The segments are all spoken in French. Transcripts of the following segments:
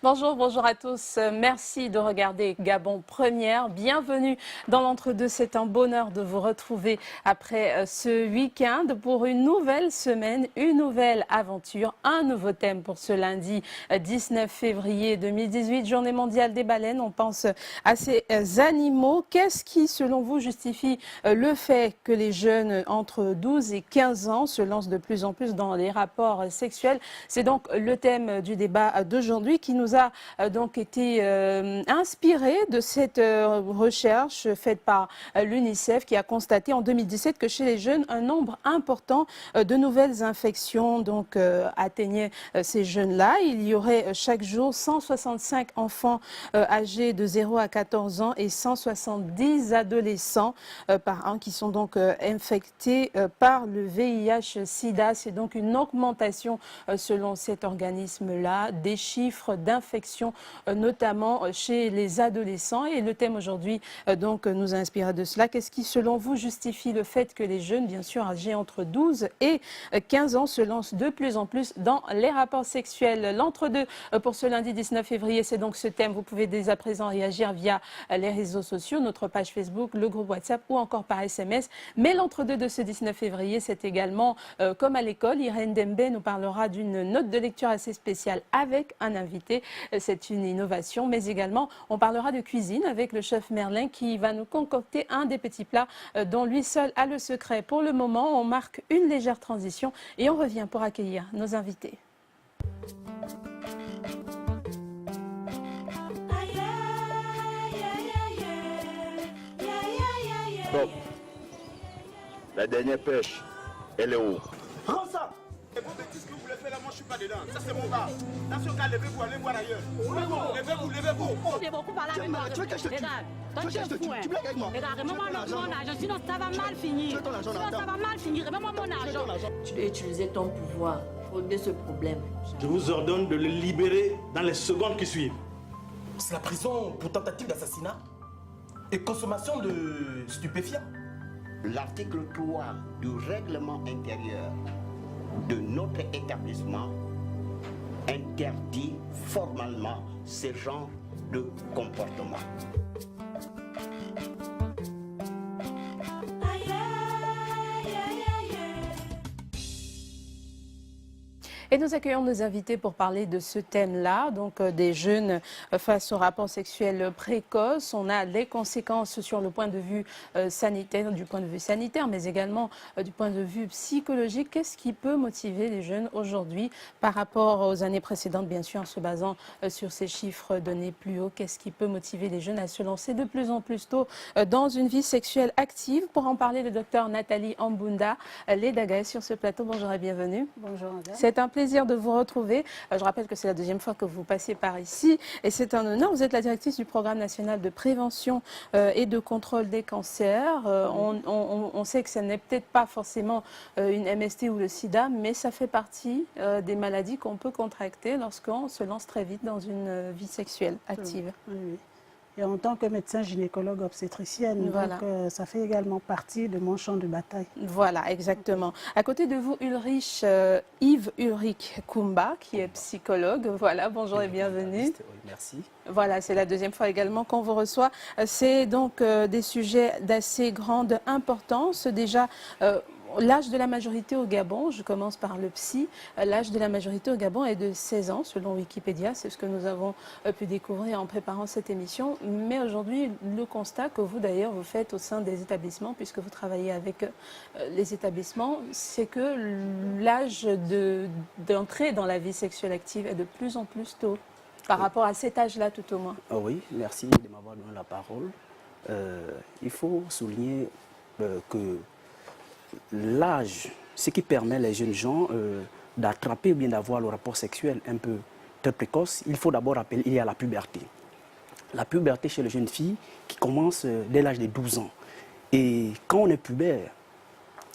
Bonjour, bonjour à tous. Merci de regarder Gabon Première. Bienvenue dans l'entre-deux. C'est un bonheur de vous retrouver après ce week-end pour une nouvelle semaine, une nouvelle aventure, un nouveau thème pour ce lundi 19 février 2018, journée mondiale des baleines. On pense à ces animaux. Qu'est-ce qui, selon vous, justifie le fait que les jeunes entre 12 et 15 ans se lancent de plus en plus dans les rapports sexuels? C'est donc le thème du débat d'aujourd'hui qui nous a donc été inspiré de cette recherche faite par l'UNICEF qui a constaté en 2017 que chez les jeunes, un nombre important de nouvelles infections donc atteignaient ces jeunes-là. Il y aurait chaque jour 165 enfants âgés de 0 à 14 ans et 170 adolescents par an qui sont donc infectés par le VIH-Sida. C'est donc une augmentation selon cet organisme-là des chiffres d'infection, notamment chez les adolescents. Et le thème aujourd'hui donc nous a inspiré de cela. Qu'est-ce qui, selon vous, justifie le fait que les jeunes, bien sûr âgés entre 12 et 15 ans, se lancent de plus en plus dans les rapports sexuels? L'entre-deux pour ce lundi 19 février, c'est donc ce thème. Vous pouvez dès à présent réagir via les réseaux sociaux, notre page Facebook, le groupe WhatsApp ou encore par SMS. Mais l'entre-deux de ce 19 février, c'est également comme à l'école. Irène Dembe nous parlera d'une note de lecture assez spéciale avec un invité. C'est une innovation, mais également on parlera de cuisine avec le chef Merlin qui va nous concocter un des petits plats dont lui seul a le secret. Pour le moment, on marque une légère transition et on revient pour accueillir nos invités. Bon, la dernière pêche, elle est où? Prends ça. Et vos bêtises que vous voulez faire là, moi je suis pas dedans. Ça c'est mon bar. Dans ce cas, levez-vous, allez voir ailleurs. Levez-vous, levez-vous. J'ai beaucoup parlé avec moi. Tu veux que je te tue? Regarde, Tu veux que je te tue? Tu blagues avec moi? Regarde, remets-moi mon argent, sinon ça va mal finir. Tu veux ton argent, Sinon ça va mal finir, remets-moi mon argent. Tu dois utiliser ton pouvoir pour régler ce problème. Je vous ordonne de le libérer dans les secondes qui suivent. C'est la prison pour tentative d'assassinat et consommation de stupéfiants. L'article 3 du règlement intérieur de notre établissement interdit formellement ce genre de comportement. Et nous accueillons nos invités pour parler de ce thème-là, donc des jeunes face aux rapports sexuels précoces. On a les conséquences sur le point de vue sanitaire, du point de vue sanitaire, mais également du point de vue psychologique. Qu'est-ce qui peut motiver les jeunes aujourd'hui par rapport aux années précédentes, bien sûr, en se basant sur ces chiffres donnés plus haut? Qu'est-ce qui peut motiver les jeunes à se lancer de plus en plus tôt dans une vie sexuelle active? Pour en parler, le docteur Nathalie Ambunda Ledaga sur ce plateau. Bonjour et bienvenue. Bonjour, madame. C'est un plaisir de vous retrouver. Je rappelle que c'est la deuxième fois que vous passez par ici et c'est un honneur. Vous êtes la directrice du programme national de prévention et de contrôle des cancers. On sait que ce n'est peut-être pas forcément une MST ou le sida, mais ça fait partie des maladies qu'on peut contracter lorsqu'on se lance très vite dans une vie sexuelle active. Oui, oui. Et en tant que médecin gynécologue obstétricienne, Voilà. donc, ça fait également partie de mon champ de bataille. Voilà, exactement. À côté de vous, Yves Ulrich Kumba, qui est psychologue. Voilà, bonjour et bienvenue. Merci. Voilà, c'est la deuxième fois également qu'on vous reçoit. C'est donc des sujets d'assez grande importance. Déjà, l'âge de la majorité au Gabon, je commence par le psy, l'âge de la majorité au Gabon est de 16 ans selon Wikipédia, c'est ce que nous avons pu découvrir en préparant cette émission. Mais aujourd'hui, le constat que vous d'ailleurs vous faites au sein des établissements, puisque vous travaillez avec les établissements, c'est que l'âge d'entrée dans la vie sexuelle active est de plus en plus tôt, par rapport à cet âge-là tout au moins. Oh oui, merci de m'avoir donné la parole. Il faut souligner que l'âge, ce qui permet les jeunes gens d'attraper ou bien d'avoir le rapport sexuel un peu très précoce, il faut d'abord rappeler qu'il y a la puberté. La puberté chez les jeunes filles qui commence dès l'âge de 12 ans. Et quand on est pubère,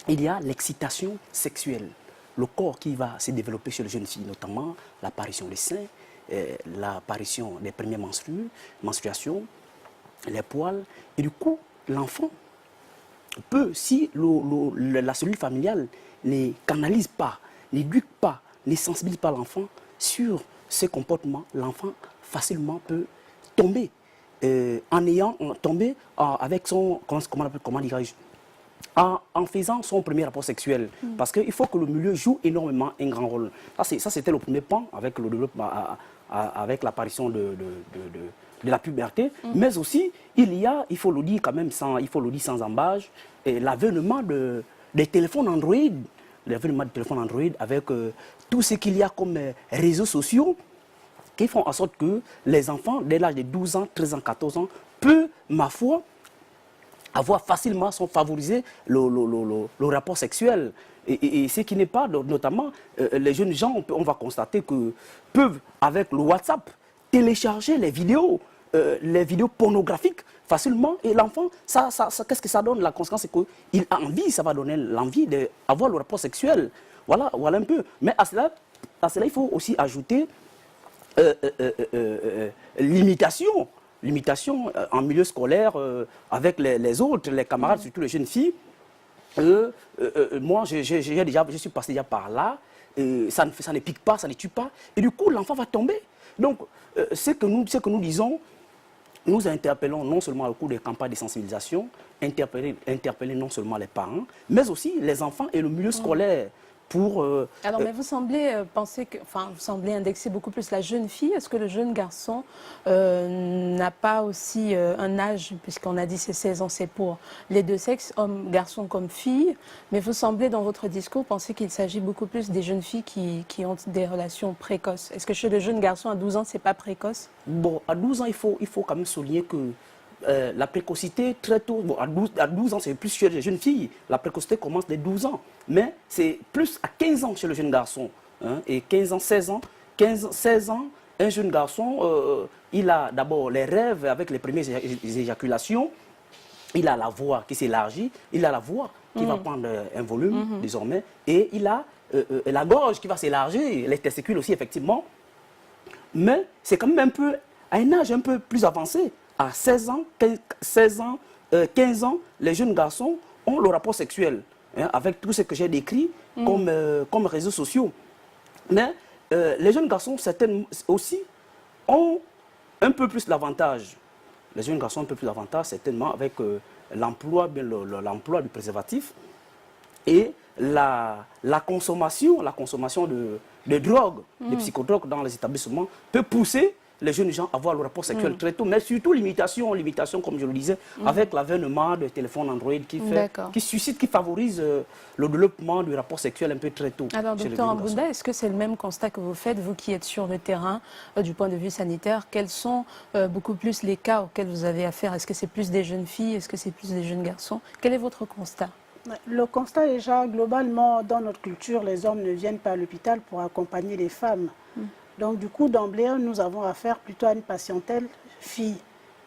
il y a l'excitation sexuelle. Le corps qui va se développer chez les jeunes filles, notamment l'apparition des seins, l'apparition des premières menstruations, les poils. Et du coup, l'enfant peut, si la cellule familiale ne canalise pas, n'éduque pas, ne sensibilise pas l'enfant sur ces comportements, l'enfant facilement peut tomber avec son, comment dirais-je, en faisant son premier rapport sexuel. Parce qu'il faut que le milieu joue énormément un grand rôle. Ça c'était le premier pan avec le développement, avec l'apparition de la puberté. Mais aussi, il faut le dire quand même, sans embâche, l'avènement des téléphones Android. L'avènement des téléphones Android avec tout ce qu'il y a comme réseaux sociaux qui font en sorte que les enfants, dès l'âge de 12 ans, 13 ans, 14 ans, peuvent, ma foi, avoir facilement favorisé le rapport sexuel. Et ce qui n'est pas, notamment, les jeunes gens, on va constater que peuvent, avec le WhatsApp, télécharger les vidéos pornographiques facilement. Et l'enfant, qu'est-ce que ça donne? La conséquence, c'est qu'il a envie, ça va donner l'envie d'avoir le rapport sexuel. Voilà un peu. Mais à cela, il faut aussi ajouter limitation en milieu scolaire avec les autres, les camarades, surtout les jeunes filles. Moi, je suis passé déjà par là. Ça ne pique pas, ça ne tue pas. Et du coup, l'enfant va tomber. Donc, ce que nous disons, nous interpellons non seulement au cours des campagnes de sensibilisation, interpeller non seulement les parents, mais aussi les enfants et le milieu scolaire. Alors, mais vous semblez vous semblez indexer beaucoup plus la jeune fille. Est-ce que le jeune garçon n'a pas aussi un âge, puisqu'on a dit c'est 16 ans, c'est pour les deux sexes, hommes, garçons comme filles. Mais vous semblez dans votre discours penser qu'il s'agit beaucoup plus des jeunes filles qui ont des relations précoces. Est-ce que chez le jeune garçon à 12 ans, c'est pas précoce? Bon, à 12 ans, il faut quand même souligner que la précocité, très tôt, bon, à 12 ans, c'est plus chez les jeunes filles. La précocité commence dès 12 ans. Mais c'est plus à 15 ans chez le jeune garçon. Hein, et 15 ans, 16 ans, un jeune garçon, il a d'abord les rêves avec les premières éjaculations. Il a la voix qui s'élargit. Il a la voix qui va prendre un volume désormais. Et il a la gorge qui va s'élargir. Les testicules aussi, effectivement. Mais c'est quand même un peu, à un âge un peu plus avancé. À 16 ans, 15 ans, les jeunes garçons ont le rapport sexuel, hein, avec tout ce que j'ai décrit comme réseaux sociaux. Mais les jeunes garçons, certains aussi, ont un peu plus d'avantages. Les jeunes garçons ont un peu plus d'avantages, certainement, avec l'emploi du préservatif et la consommation de drogues, de psychodrogues dans les établissements peut pousser les jeunes gens à avoir le rapport sexuel très tôt, mais surtout limitation, comme je le disais, avec l'avènement de téléphones Android qui suscite, qui favorise le développement du rapport sexuel un peu très tôt. Alors, docteur Ambounda, est-ce que c'est le même constat que vous faites, vous qui êtes sur le terrain du point de vue sanitaire? Quels sont beaucoup plus les cas auxquels vous avez affaire? Est-ce que c'est plus des jeunes filles? Est-ce que c'est plus des jeunes garçons? Quel est votre constat? Le constat est déjà, globalement, dans notre culture, les hommes ne viennent pas à l'hôpital pour accompagner les femmes. Donc, du coup, d'emblée, nous avons affaire plutôt à une patientèle fille.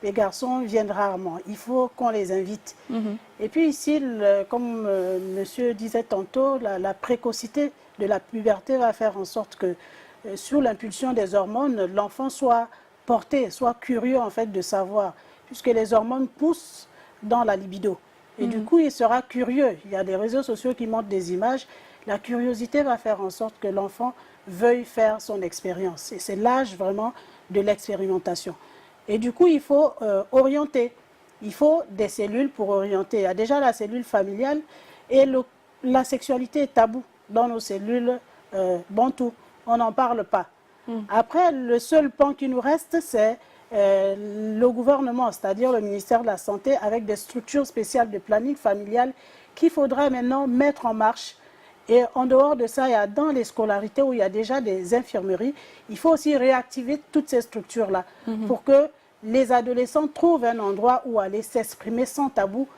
Les garçons viennent rarement. Il faut qu'on les invite. Et puis ici, comme monsieur disait tantôt, la précocité de la puberté va faire en sorte que, sous l'impulsion des hormones, l'enfant soit porté, soit curieux en fait de savoir, puisque les hormones poussent dans la libido. Et du coup, il sera curieux. Il y a des réseaux sociaux qui montrent des images. La curiosité va faire en sorte que l'enfant veuille faire son expérience. Et c'est l'âge vraiment de l'expérimentation. Et du coup, il faut orienter. Il faut des cellules pour orienter. Il y a déjà la cellule familiale et la sexualité est taboue dans nos cellules bantoues. On n'en parle pas. Après, le seul pan qui nous reste, c'est le gouvernement, c'est-à-dire le ministère de la Santé, avec des structures spéciales de planning familial qu'il faudrait maintenant mettre en marche. Et en dehors de ça, il y a dans les scolarités où il y a déjà des infirmeries, il faut aussi réactiver toutes ces structures-là pour que les adolescents trouvent un endroit où aller s'exprimer sans tabou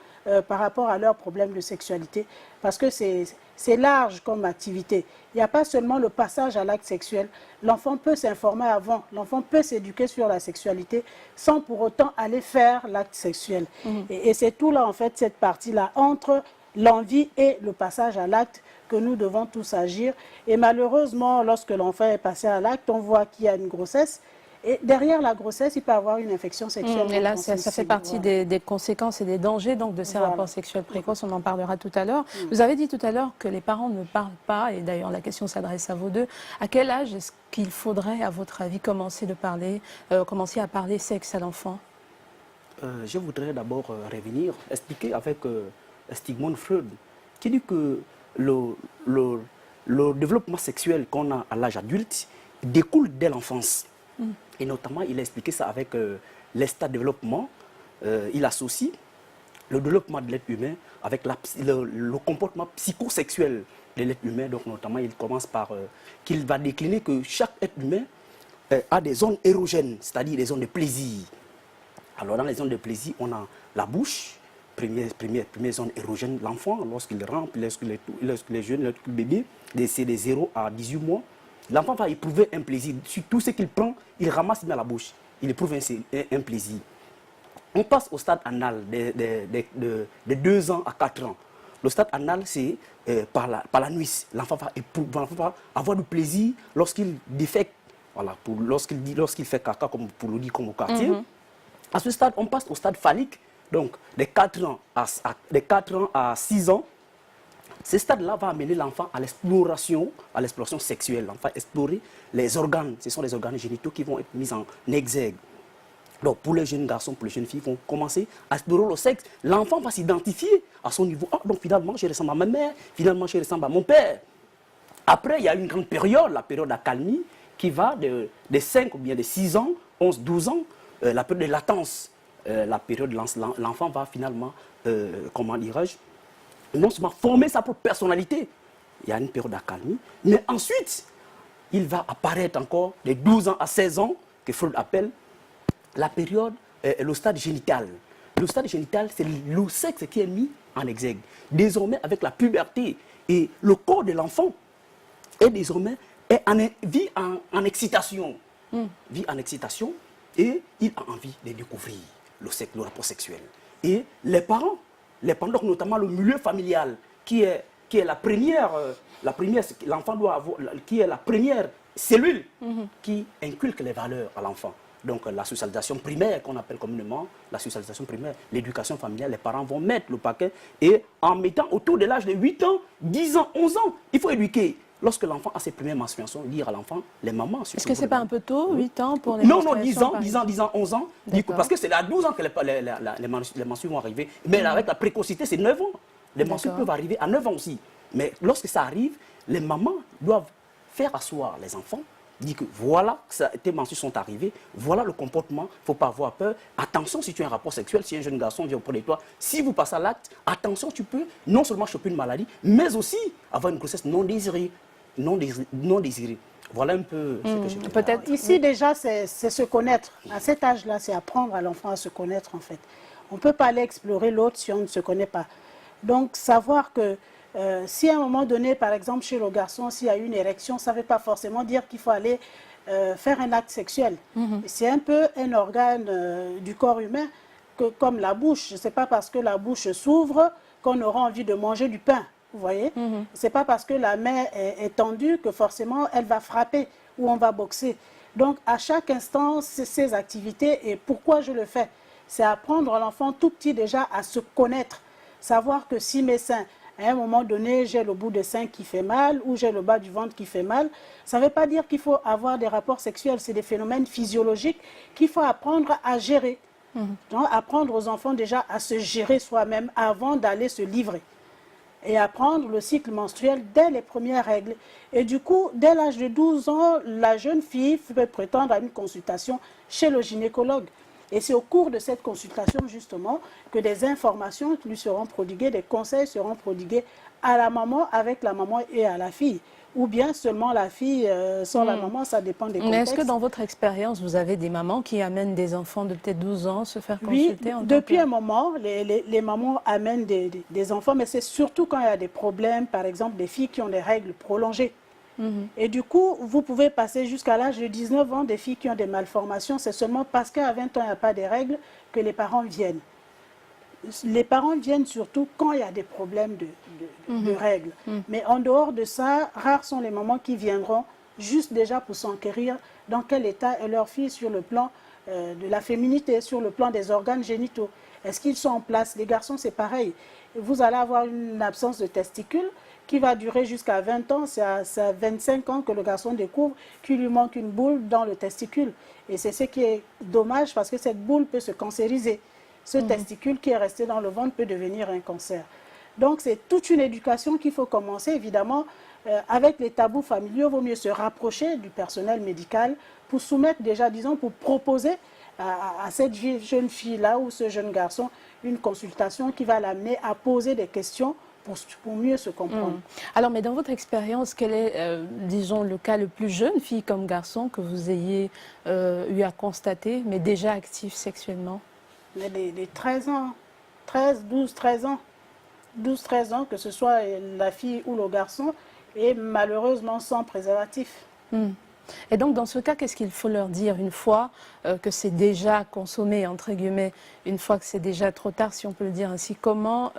par rapport à leurs problèmes de sexualité. Parce que c'est large comme activité. Il n'y a pas seulement le passage à l'acte sexuel. L'enfant peut s'informer avant, l'enfant peut s'éduquer sur la sexualité sans pour autant aller faire l'acte sexuel. Et c'est tout là, en fait, cette partie-là, entre l'envie et le passage à l'acte, que nous devons tous agir. Et malheureusement, lorsque l'enfant est passé à l'acte, on voit qu'il y a une grossesse. Et derrière la grossesse, il peut y avoir une infection sexuelle. Et là, ça fait transmissible, partie voilà. des conséquences et des dangers donc, de ces Voilà. rapports sexuels précoces. On en parlera tout à l'heure. Vous avez dit tout à l'heure que les parents ne parlent pas, et d'ailleurs la question s'adresse à vous deux. À quel âge est-ce qu'il faudrait, à votre avis, commencer à parler sexe à l'enfant? Je voudrais d'abord revenir, expliquer avec Sigmund Freud, qui dit que le développement sexuel qu'on a à l'âge adulte découle dès l'enfance. Et notamment, il a expliqué ça avec les stades de développement. Il associe le développement de l'être humain avec le comportement psychosexuel de l'être humain. Donc, notamment, il commence par qu'il va décliner que chaque être humain a des zones érogènes, c'est-à-dire des zones de plaisir. Alors, dans les zones de plaisir, on a la bouche, première zone érogène, l'enfant, lorsqu'il rampe, lorsqu'il est jeune, lorsqu'il est bébé, c'est de 0 à 18 mois. L'enfant va éprouver un plaisir. Sur tout ce qu'il prend, il ramasse dans la bouche. Il éprouve un plaisir. On passe au stade anal de 2 ans à 4 ans. Le stade anal, c'est par la nuit. L'enfant va avoir du plaisir lorsqu'il défecte, voilà, lorsqu'il fait caca, comme pour le dire comme au quartier. À ce stade, on passe au stade phallique. Donc, de 4 ans à 6 ans, ce stade-là va amener l'enfant à l'exploration sexuelle. L'enfant va explorer les organes. Ce sont les organes génitaux qui vont être mis en exergue. Donc, pour les jeunes garçons, pour les jeunes filles, ils vont commencer à explorer le sexe. L'enfant va s'identifier à son niveau. Ah, donc finalement, je ressemble à ma mère. Finalement, je ressemble à mon père. Après, il y a une grande période, la période d'accalmie, qui va de 5 ou bien de 6 ans, 11, 12 ans, la période de latence. La période, l'enfant va finalement, comment dirais-je, non seulement former sa propre personnalité, il y a une période d'accalmie, mais ensuite, il va apparaître encore de 12 ans à 16 ans, que Freud appelle la période, le stade génital. Le stade génital, c'est le sexe qui est mis en exergue. Désormais, avec la puberté, et le corps de l'enfant est désormais vit en excitation. Vit en excitation, et il a envie de découvrir le sexe, le rapport sexuel. Et les parents, donc notamment le milieu familial, qui est la première, l'enfant doit avoir, qui est la première cellule qui inculque les valeurs à l'enfant. Donc la socialisation primaire, qu'on appelle communément la socialisation primaire, l'éducation familiale, les parents vont mettre le paquet, et en mettant autour de l'âge de 8 ans, 10 ans, 11 ans, il faut éduquer. Lorsque l'enfant a ses premières menstruations, dire à l'enfant, les mamans... Est-ce que ce n'est pas un peu tôt, 8 ans pour les Non, menstruations? non, 10 ans, 11 ans. Parce que c'est à 12 ans que les menstruations vont arriver. Mais avec la précocité, c'est 9 ans. Les menstruations peuvent arriver à 9 ans aussi. Mais lorsque ça arrive, les mamans doivent faire asseoir les enfants, dire que voilà, tes menstruations sont arrivées, voilà le comportement, il ne faut pas avoir peur. Attention, si tu as un rapport sexuel, si un jeune garçon vient auprès de toi, si vous passez à l'acte, attention, tu peux non seulement choper une maladie, mais aussi avoir une grossesse non désirée. Non désiré. Voilà un peu ce que je peux Peut-être ici déjà, c'est se connaître. À cet âge-là, c'est apprendre à l'enfant à se connaître en fait. On ne peut pas aller explorer l'autre si on ne se connaît pas. Donc savoir que si à un moment donné, par exemple chez le garçon, s'il y a une érection, ça ne veut pas forcément dire qu'il faut aller faire un acte sexuel. C'est un peu un organe du corps humain comme la bouche. Ce n'est pas parce que la bouche s'ouvre qu'on aura envie de manger du pain. Vous voyez, c'est pas parce que la main est tendue que forcément elle va frapper ou on va boxer. Donc à chaque instant, ces activités, et pourquoi je le fais, c'est apprendre à l'enfant tout petit déjà à se connaître, savoir que si mes seins, à un moment donné, j'ai le bout des seins qui fait mal ou j'ai le bas du ventre qui fait mal, ça ne veut pas dire qu'il faut avoir des rapports sexuels, c'est des phénomènes physiologiques qu'il faut apprendre à gérer. Donc apprendre aux enfants déjà à se gérer soi-même avant d'aller se livrer. Et apprendre le cycle menstruel dès les premières règles. Et du coup, dès l'âge de 12 ans, la jeune fille peut prétendre à une consultation chez le gynécologue. Et c'est au cours de cette consultation, justement, que des informations lui seront prodiguées, des conseils seront prodigués à la maman, avec la maman et à la fille. Ou bien seulement la fille sans la maman, ça dépend des contextes. Mais est-ce que dans votre expérience, vous avez des mamans qui amènent des enfants de peut-être 12 ans se faire consulter? Oui, depuis un moment, les mamans amènent des enfants, mais c'est surtout quand il y a des problèmes, par exemple des filles qui ont des règles prolongées. Et du coup, vous pouvez passer jusqu'à l'âge de 19 ans, des filles qui ont des malformations, c'est seulement parce qu'à 20 ans, il n'y a pas de règles que les parents viennent. Les parents viennent surtout quand il y a des problèmes de règles. Mais en dehors de ça, rares sont les mamans qui viendront juste déjà pour s'enquérir dans quel état est leur fille sur le plan de la féminité, sur le plan des organes génitaux. Est-ce qu'ils sont en place? Les garçons, c'est pareil. Vous allez avoir une absence de testicules qui va durer jusqu'à 20 ans. C'est à 25 ans que le garçon découvre qu'il lui manque une boule dans le testicule. Et c'est ce qui est dommage parce que cette boule peut se cancériser. Ce testicule qui est resté dans le ventre peut devenir un cancer. Donc c'est toute une éducation qu'il faut commencer. Évidemment, avec les tabous familiaux, il vaut mieux se rapprocher du personnel médical pour soumettre déjà, disons, pour proposer à cette jeune fille-là ou ce jeune garçon une consultation qui va l'amener à poser des questions pour mieux se comprendre. Alors, mais dans votre expérience, quel est, disons, le cas le plus jeune, fille comme garçon, que vous ayez eu à constater, mais déjà actif sexuellement? Les 13 ans, 12, 13 ans. 12, 13 ans, que ce soit la fille ou le garçon, et malheureusement sans préservatif. Et donc, dans ce cas, qu'est-ce qu'il faut leur dire une fois que c'est déjà consommé, entre guillemets, une fois que c'est déjà trop tard, si on peut le dire ainsi? Comment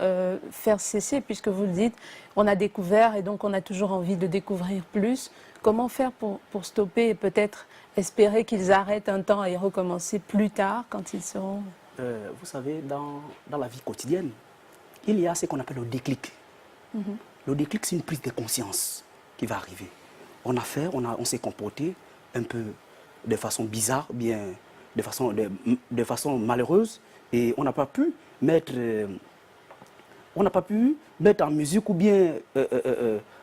faire cesser, puisque vous le dites, on a découvert et donc on a toujours envie de découvrir plus. Comment faire pour stopper et peut-être espérer qu'ils arrêtent un temps et recommencer plus tard quand ils seront... Vous savez, dans la vie quotidienne, il y a ce qu'on appelle le déclic. Le déclic, c'est une prise de conscience qui va arriver. On s'est comporté un peu de façon bizarre, bien de façon malheureuse, et on n'a pas pu mettre en musique ou bien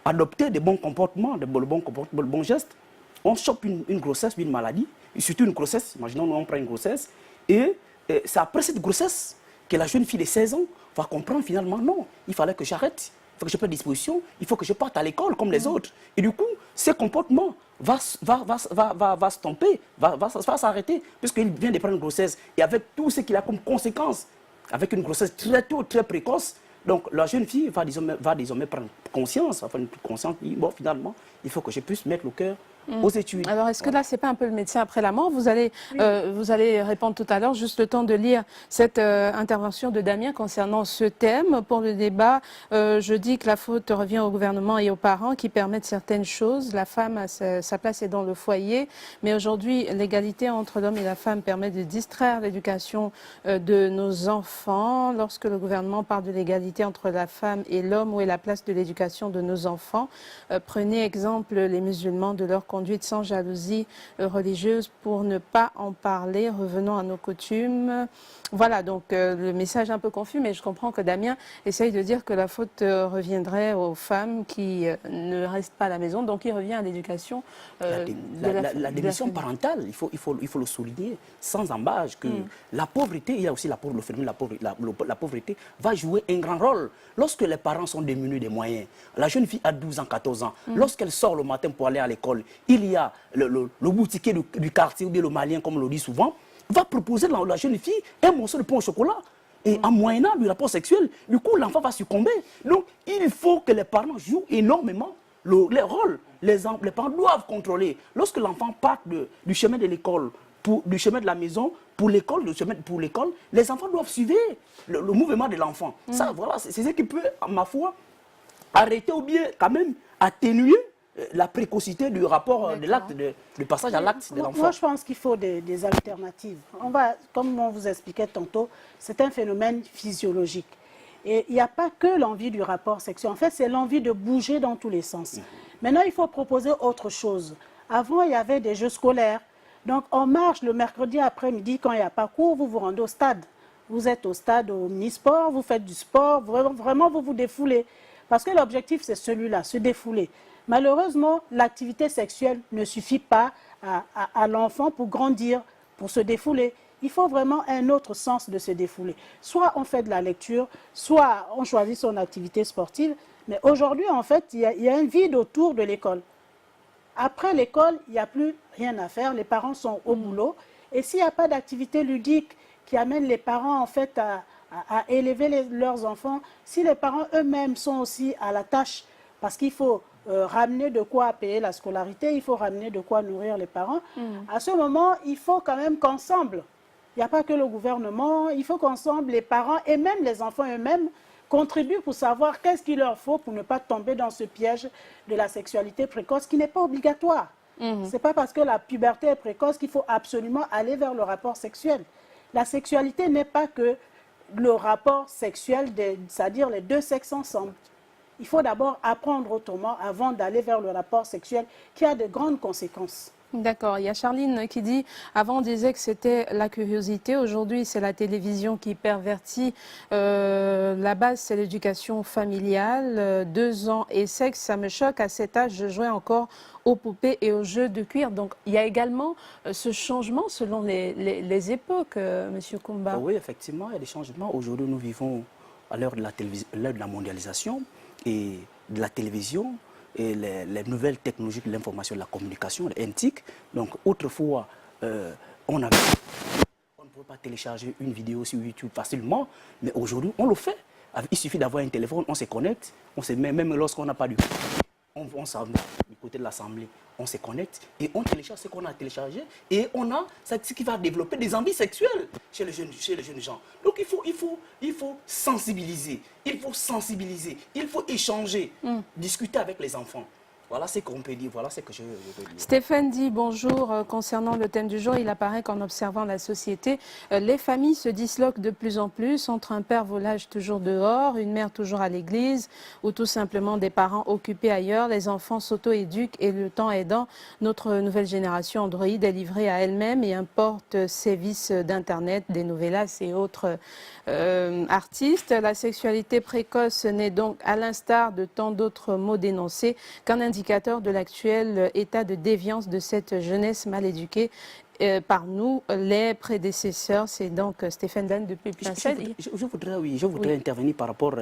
adopter des bons comportements, de bons gestes. On chope une grossesse, une maladie, et surtout une grossesse. Imaginons, on prend une grossesse, et c'est après cette grossesse que la jeune fille de 16 ans va comprendre finalement, non, il fallait que j'arrête, il faut que je prenne disposition, il faut que je parte à l'école comme les autres. Et du coup, ce comportement va s'estomper, va s'arrêter, puisqu'il vient de prendre une grossesse. Et avec tout ce qu'il a comme conséquence, avec une grossesse très tôt, très précoce, donc la jeune fille va désormais prendre conscience, va prendre conscience, bon, finalement, il faut que je puisse mettre le cœur aux études. Alors, est-ce que là, ce n'est pas un peu le médecin après la mort? Vous allez répondre tout à l'heure, juste le temps de lire cette intervention de Damien concernant ce thème. Pour le débat, je dis que la faute revient au gouvernement et aux parents qui permettent certaines choses. La femme, sa place est dans le foyer. Mais aujourd'hui, l'égalité entre l'homme et la femme permet de distraire l'éducation de nos enfants. Lorsque le gouvernement parle de l'égalité entre la femme et l'homme, où est la place de l'éducation de nos enfants? Prenez exemple les musulmans de leur conduite sans jalousie religieuse pour ne pas en parler. Revenons à nos coutumes. Voilà, donc le message est un peu confus, mais je comprends que Damien essaye de dire que la faute reviendrait aux femmes qui ne restent pas à la maison, donc il revient à l'éducation la démission parentale, il faut le souligner sans embâche, que la pauvreté, il y a aussi le phénomène la pauvreté va jouer un grand rôle. Lorsque les parents sont démunis des moyens, la jeune fille a 12 ans, 14 ans, lorsqu'elle sort le matin pour aller à l'école, il y a le boutiquier du quartier, ou bien le malien, comme on le dit souvent, va proposer à la jeune fille un morceau de pain au chocolat. Et en moyennant du rapport sexuel, du coup, l'enfant va succomber. Donc, il faut que les parents jouent énormément les rôles. Les parents doivent contrôler. Lorsque l'enfant part du chemin de l'école, du chemin de la maison, pour l'école, les enfants doivent suivre le mouvement de l'enfant. Ça, voilà, c'est ce qui peut, à ma foi, arrêter ou bien quand même atténuer la précocité du rapport de l'acte, du passage à l'acte de l'enfant. Moi, je pense qu'il faut des alternatives. Comme on vous expliquait tantôt, c'est un phénomène physiologique. Et il n'y a pas que l'envie du rapport sexuel. En fait, c'est l'envie de bouger dans tous les sens. Maintenant, il faut proposer autre chose. Avant, il y avait des jeux scolaires. Donc, en marche, le mercredi après-midi, quand il n'y a pas cours, vous vous rendez au stade. Vous êtes au stade au mini-sport, vous faites du sport, vraiment, vous vous défoulez. Parce que l'objectif, c'est celui-là, se défouler. Malheureusement, l'activité sexuelle ne suffit pas à l'enfant pour grandir, pour se défouler. Il faut vraiment un autre sens de se défouler. Soit on fait de la lecture, soit on choisit son activité sportive. Mais aujourd'hui, en fait, il y a un vide autour de l'école. Après l'école, il n'y a plus rien à faire. Les parents sont au boulot. Et s'il n'y a pas d'activité ludique qui amène les parents, en fait, à élever leurs enfants, si les parents eux-mêmes sont aussi à la tâche, parce qu'il faut ramener de quoi payer la scolarité, il faut ramener de quoi nourrir les parents. À ce moment, il faut quand même qu'ensemble, il n'y a pas que le gouvernement, il faut qu'ensemble, les parents et même les enfants eux-mêmes contribuent pour savoir qu'est-ce qu'il leur faut pour ne pas tomber dans ce piège de la sexualité précoce qui n'est pas obligatoire. Ce n'est pas parce que la puberté est précoce qu'il faut absolument aller vers le rapport sexuel. La sexualité n'est pas que le rapport sexuel, c'est-à-dire les deux sexes ensemble. Il faut d'abord apprendre autrement avant d'aller vers le rapport sexuel qui a de grandes conséquences. D'accord. Il y a Charline qui dit, avant on disait que c'était la curiosité, aujourd'hui c'est la télévision qui pervertit. La base c'est l'éducation familiale. 2 ans et sexe, ça me choque. À cet âge, je jouais encore aux poupées et aux jeux de cuir. Donc il y a également ce changement selon les époques, Monsieur Kumba. Oui, effectivement, il y a des changements. Aujourd'hui, nous vivons à l'heure de la mondialisation et de la télévision. Et les nouvelles technologies de l'information, de la communication, les NTIC. Donc autrefois, on ne pouvait pas télécharger une vidéo sur YouTube facilement, mais aujourd'hui, on le fait. Il suffit d'avoir un téléphone, on se connecte, on se met, même lorsqu'on n'a pas on s'en va du côté de l'Assemblée, on se connecte et on télécharge ce qu'on a téléchargé et on a ce qui va développer des envies sexuelles chez les jeunes gens. Donc il faut sensibiliser, il faut échanger, discuter avec les enfants. Voilà ce qu'on peut dire, voilà ce que je veux dire. Stéphane dit bonjour. Concernant le thème du jour, il apparaît qu'en observant la société, les familles se disloquent de plus en plus entre un père volage toujours dehors, une mère toujours à l'église ou tout simplement des parents occupés ailleurs. Les enfants s'auto-éduquent et le temps aidant, notre nouvelle génération Android est livrée à elle-même et importe ses vices d'Internet, des novellas et autres artistes. La sexualité précoce n'est donc, à l'instar de tant d'autres mots dénoncés, qu'un indicateur de l'actuel état de déviance de cette jeunesse mal éduquée par nous, les prédécesseurs. C'est donc Stéphane Dan depuis Pincel. Je voudrais intervenir par rapport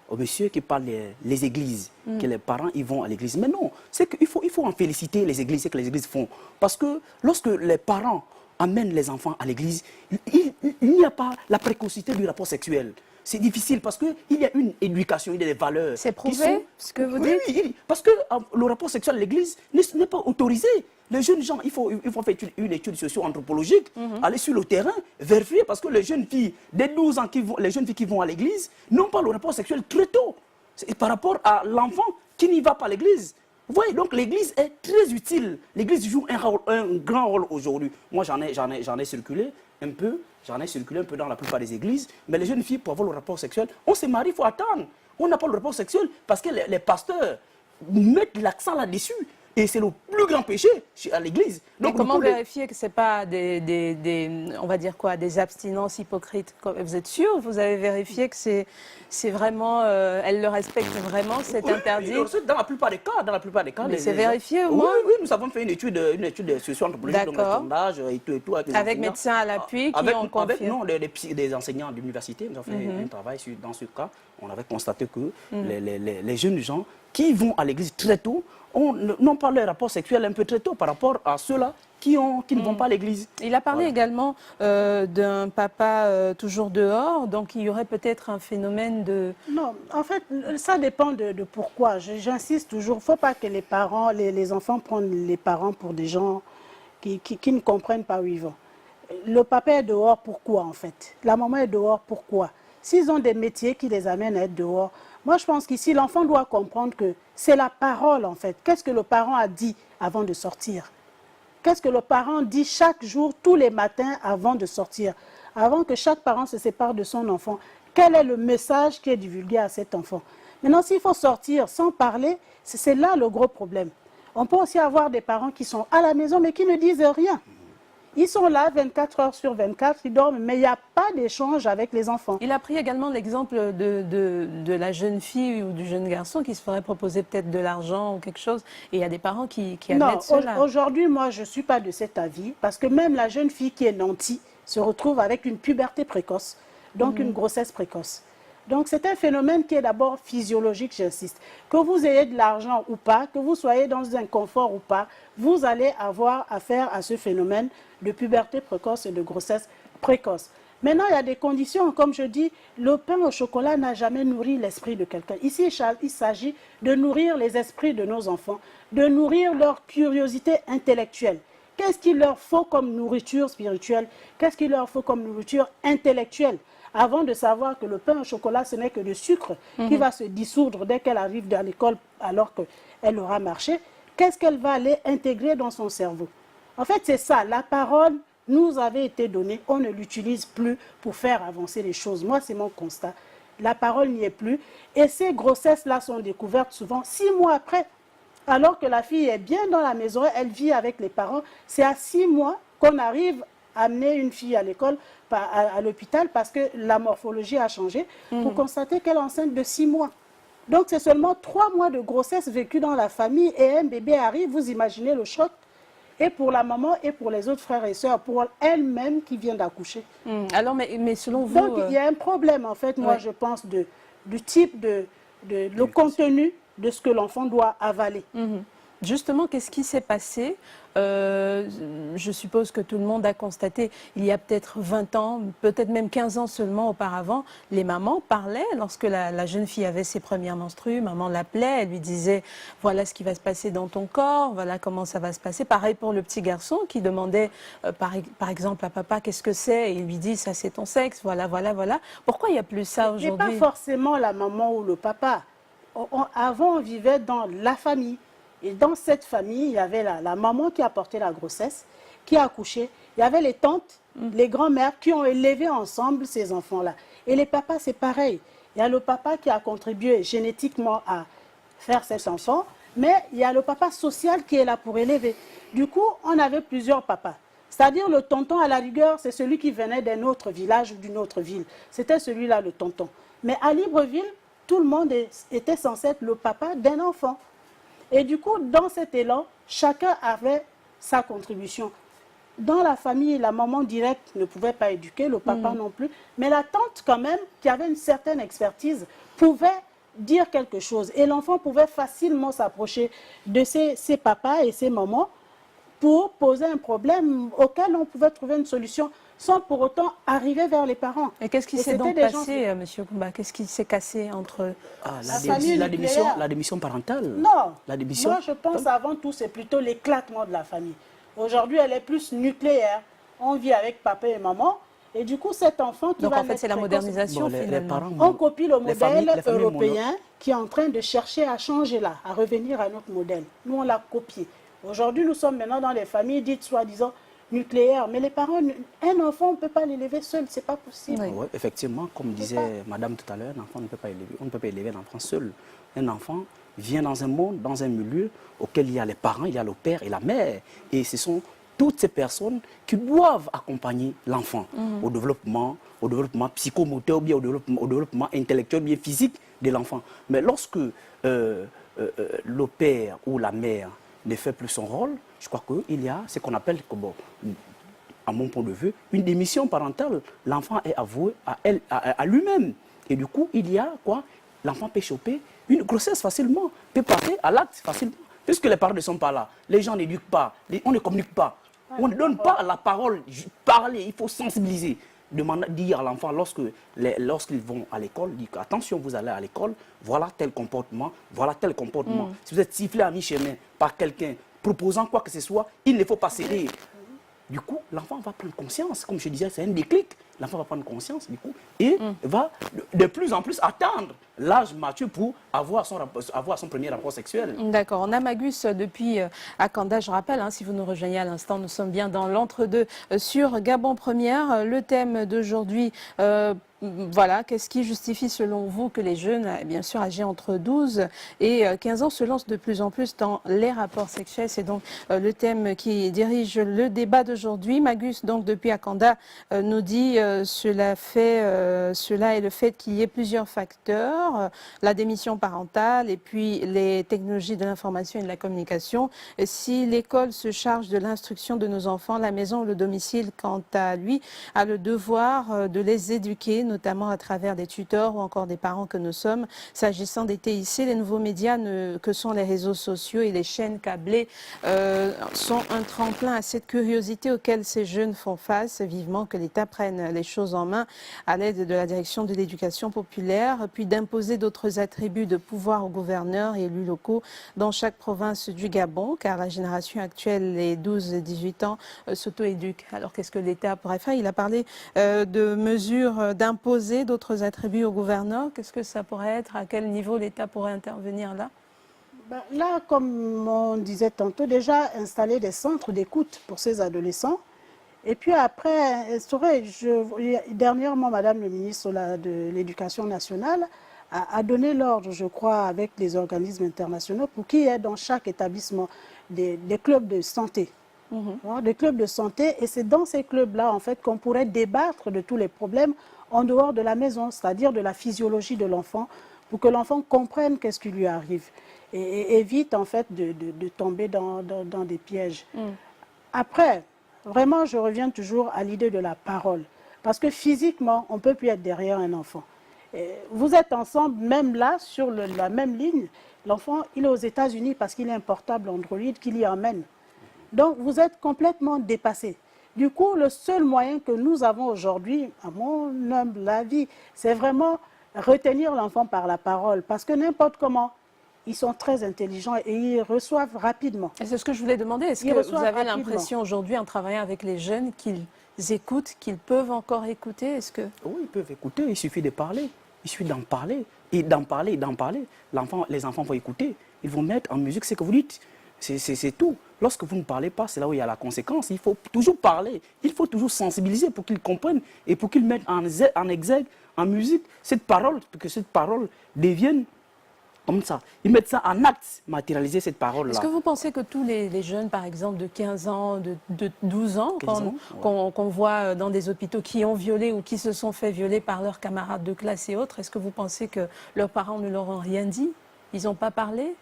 au monsieur qui parle des églises, que les parents ils vont à l'église. Mais non, c'est qu'il faut en féliciter les églises, ce que les églises font. Parce que lorsque les parents amènent les enfants à l'église, il n'y a pas la précocité du rapport sexuel. C'est difficile parce qu'il y a une éducation, il y a des valeurs. C'est prouvé ce que vous dites? Oui, parce que le rapport sexuel à l'église n'est pas autorisé. Les jeunes gens, il faut faire une étude socio-anthropologique, aller sur le terrain, vérifier, parce que les jeunes filles, dès 12 ans, les jeunes filles qui vont à l'église, n'ont pas le rapport sexuel très tôt. C'est par rapport à l'enfant qui n'y va pas à l'église. Vous voyez, donc l'église est très utile. L'église joue un grand rôle aujourd'hui. Moi, j'en ai circulé un peu. J'en ai circulé un peu dans la plupart des églises. Mais les jeunes filles, pour avoir le rapport sexuel, on se marie, il faut attendre. On n'a pas le rapport sexuel parce que les pasteurs mettent l'accent là-dessus. Et c'est le plus grand péché à l'église. Donc comment vérifier que ce n'est pas on va dire quoi, des abstinences hypocrites? Vous êtes sûr? Vous avez vérifié que c'est vraiment, elle le respecte vraiment, c'est interdit? Dans la plupart des cas. Mais c'est vérifié au moins? Oui, nous avons fait une étude socio-anthropologique, donc sondage et tout. Avec médecins à l'appui qui ont confié? Non, des enseignants d'université, nous avons fait un travail dans ce cas. On avait constaté que les jeunes gens qui vont à l'église très tôt n'ont pas leur rapport sexuel un peu très tôt par rapport à ceux-là qui ne vont pas à l'église. Il a parlé également d'un papa toujours dehors, donc il y aurait peut-être un phénomène de... Non, en fait, ça dépend de pourquoi. J'insiste toujours, il ne faut pas que les parents, les enfants prennent les parents pour des gens qui ne comprennent pas où ils vont. Le papa est dehors, pourquoi en fait? La maman est dehors, pourquoi? S'ils ont des métiers qui les amènent à être dehors, moi je pense qu'ici l'enfant doit comprendre que c'est la parole en fait. Qu'est-ce que le parent a dit avant de sortir? Qu'est-ce que le parent dit chaque jour, tous les matins avant de sortir? Avant que chaque parent se sépare de son enfant, quel est le message qui est divulgué à cet enfant? Maintenant, s'il faut sortir sans parler, c'est là le gros problème. On peut aussi avoir des parents qui sont à la maison mais qui ne disent rien. Ils sont là 24 heures sur 24, ils dorment, mais il n'y a pas d'échange avec les enfants. Il a pris également l'exemple de la jeune fille ou du jeune garçon qui se ferait proposer peut-être de l'argent ou quelque chose. Et il y a des parents qui admettent cela. Aujourd'hui, moi, je ne suis pas de cet avis, parce que même la jeune fille qui est nantie se retrouve avec une puberté précoce, donc une grossesse précoce. Donc c'est un phénomène qui est d'abord physiologique, j'insiste. Que vous ayez de l'argent ou pas, que vous soyez dans un confort ou pas, vous allez avoir affaire à ce phénomène de puberté précoce et de grossesse précoce. Maintenant, il y a des conditions, comme je dis, le pain au chocolat n'a jamais nourri l'esprit de quelqu'un. Ici, il s'agit de nourrir les esprits de nos enfants, de nourrir leur curiosité intellectuelle. Qu'est-ce qu'il leur faut comme nourriture spirituelle? Qu'est-ce qu'il leur faut comme nourriture intellectuelle? Avant de savoir que le pain au chocolat, ce n'est que du sucre qui va se dissoudre dès qu'elle arrive à l'école alors qu'elle aura marché. qu'est-ce qu'elle va aller intégrer dans son cerveau? En fait, c'est ça, la parole nous avait été donnée, on ne l'utilise plus pour faire avancer les choses. Moi, c'est mon constat. La parole n'y est plus. Et ces grossesses-là sont découvertes souvent 6 mois après. Alors que la fille est bien dans la maison, elle vit avec les parents. C'est à 6 mois qu'on arrive à amener une fille à l'école, à l'hôpital, parce que la morphologie a changé, pour constater qu'elle est enceinte de 6 mois. Donc c'est seulement 3 mois de grossesse vécue dans la famille et un bébé arrive, vous imaginez le choc. Et pour la maman et pour les autres frères et sœurs, pour elle-même qui vient d'accoucher. Alors, mais selon vous... Donc, il y a un problème, en fait, moi, je pense, du type le contenu de ce que l'enfant doit avaler. Justement, qu'est-ce qui s'est passé? Je suppose que tout le monde a constaté, il y a peut-être 20 ans, peut-être même 15 ans seulement auparavant, les mamans parlaient lorsque la jeune fille avait ses premières menstrues. Maman l'appelait, elle lui disait « voilà ce qui va se passer dans ton corps, voilà comment ça va se passer ». Pareil pour le petit garçon qui demandait par exemple à papa « qu'est-ce que c'est ?» et il lui dit « ça c'est ton sexe, voilà, voilà, voilà ». Pourquoi il n'y a plus ça aujourd'hui? Et pas forcément la maman ou le papa. Avant, on vivait dans la famille. Et dans cette famille, il y avait la maman qui a porté la grossesse, qui a accouché. Il y avait les tantes, les grands-mères qui ont élevé ensemble ces enfants-là. Et les papas, c'est pareil. Il y a le papa qui a contribué génétiquement à faire cet enfant, mais il y a le papa social qui est là pour élever. Du coup, on avait plusieurs papas. C'est-à-dire le tonton, à la rigueur, c'est celui qui venait d'un autre village ou d'une autre ville. C'était celui-là, le tonton. Mais à Libreville, tout le monde était censé être le papa d'un enfant. Et du coup, dans cet élan, chacun avait sa contribution. Dans la famille, la maman directe ne pouvait pas éduquer, le papa non plus. Mais la tante, quand même, qui avait une certaine expertise, pouvait dire quelque chose. Et l'enfant pouvait facilement s'approcher de ses papas et ses mamans pour poser un problème auquel on pouvait trouver une solution sans pour autant arriver vers les parents. Et qu'est-ce qui s'est donc passé, Monsieur Koumba? Qu'est-ce qui s'est cassé entre la démission parentale? Non, la démission... moi je pense avant tout c'est plutôt l'éclatement de la famille. Aujourd'hui elle est plus nucléaire. On vit avec papa et maman et du coup cet enfant qui donc va en fait c'est la modernisation finalement. On copie le modèle européen qui est en train de chercher à changer là, à revenir à notre modèle. Nous on l'a copié. Aujourd'hui nous sommes maintenant dans les familles dites soi-disant nucléaire, mais les parents, un enfant, on ne peut pas l'élever seul, c'est pas possible. Oui. Ouais, effectivement, comme disait madame tout à l'heure, un enfant ne peut pas élever, on ne peut pas élever un enfant seul. Un enfant vient dans un monde, dans un milieu auquel il y a les parents, il y a le père et la mère. Et ce sont toutes ces personnes qui doivent accompagner l'enfant au développement psychomoteur, bien au développement intellectuel, bien physique de l'enfant. Mais lorsque le père ou la mère ne fait plus son rôle, je crois qu'il y a ce qu'on appelle, à mon point de vue, une démission parentale. L'enfant est avoué à lui-même. Et du coup, il y a quoi? L'enfant peut choper une grossesse facilement, peut passer à l'acte facilement. Puisque les parents ne sont pas là, les gens n'éduquent pas, on ne communique pas. On ne donne pas la parole, parler, il faut sensibiliser. Dire à l'enfant, lorsqu'ils vont à l'école, dire attention, vous allez à l'école, voilà tel comportement, voilà tel comportement. Si vous êtes sifflé à mi-chemin par quelqu'un proposant quoi que ce soit, il ne faut pas céder. Du coup, l'enfant va prendre conscience, comme je disais, c'est un déclic. L'enfant va prendre conscience, du coup, et va de plus en plus attendre l'âge mature pour avoir son premier rapport sexuel. D'accord. On a Magus depuis Akanda, je rappelle, si vous nous rejoignez à l'instant, nous sommes bien dans l'entre-deux sur Gabon Première. Le thème d'aujourd'hui, voilà, qu'est-ce qui justifie selon vous que les jeunes, bien sûr âgés entre 12 et 15 ans, se lancent de plus en plus dans les rapports sexuels? C'est donc le thème qui dirige le débat d'aujourd'hui. Magus, donc depuis Akanda, nous dit cela est le fait qu'il y ait plusieurs facteurs, la démission parentale et puis les technologies de l'information et de la communication. Si l'école se charge de l'instruction de nos enfants, la maison ou le domicile, quant à lui, a le devoir de les éduquer, notamment à travers des tuteurs ou encore des parents que nous sommes. S'agissant des TIC, les nouveaux médias que sont les réseaux sociaux et les chaînes câblées sont un tremplin à cette curiosité auquel ces jeunes font face. Vivement que l'État prenne les choses en main à l'aide de la direction de l'éducation populaire, puis d'imposer d'autres attributs de pouvoir aux gouverneurs et élus locaux dans chaque province du Gabon, car la génération actuelle, les 12-18 ans, s'auto-éduque. Alors qu'est-ce que l'État pourrait faire? Il a parlé de mesures d'imposer d'autres attributs aux gouverneurs. Qu'est-ce que ça pourrait être? À quel niveau l'État pourrait intervenir là? Là, comme on disait tantôt, déjà installer des centres d'écoute pour ces adolescents. Et puis après, instaurer, dernièrement, Madame le ministre de l'Éducation nationale a donné l'ordre, je crois, avec les organismes internationaux pour qu'il y ait dans chaque établissement des clubs de santé. Des clubs de santé, et c'est dans ces clubs-là, en fait, qu'on pourrait débattre de tous les problèmes en dehors de la maison, c'est-à-dire de la physiologie de l'enfant, pour que l'enfant comprenne qu'est-ce qui lui arrive et évite, en fait, de tomber dans des pièges. Après, vraiment, je reviens toujours à l'idée de la parole, parce que physiquement, on ne peut plus être derrière un enfant. Et vous êtes ensemble, même là, sur la même ligne, l'enfant, il est aux États-Unis parce qu'il a un portable Android qu'il y emmène. Donc, vous êtes complètement dépassé. Du coup, le seul moyen que nous avons aujourd'hui, à mon humble avis, c'est vraiment retenir l'enfant par la parole. Parce que n'importe comment, ils sont très intelligents et ils reçoivent rapidement. Et c'est ce que je voulais demander. Est-ce que vous avez l'impression aujourd'hui, en travaillant avec les jeunes, qu'ils écoutent, qu'ils peuvent encore écouter? Est-ce que... Oui, ils peuvent écouter, il suffit de parler. Il suffit d'en parler. Et d'en parler, et d'en parler. Les enfants vont écouter. Ils vont mettre en musique ce que vous dites. C'est tout. Lorsque vous ne parlez pas, c'est là où il y a la conséquence. Il faut toujours parler. Il faut toujours sensibiliser pour qu'ils comprennent et pour qu'ils mettent en exergue, en musique, cette parole, pour que cette parole devienne comme ça. Ils mettent ça en acte, matérialiser cette parole-là. Est-ce que vous pensez que tous les jeunes, par exemple, de 15 ans, de 12 ans, qu'on voit dans des hôpitaux, qui ont violé ou qui se sont fait violer par leurs camarades de classe et autres, est-ce que vous pensez que leurs parents ne leur ont rien dit? Ils n'ont pas parlé?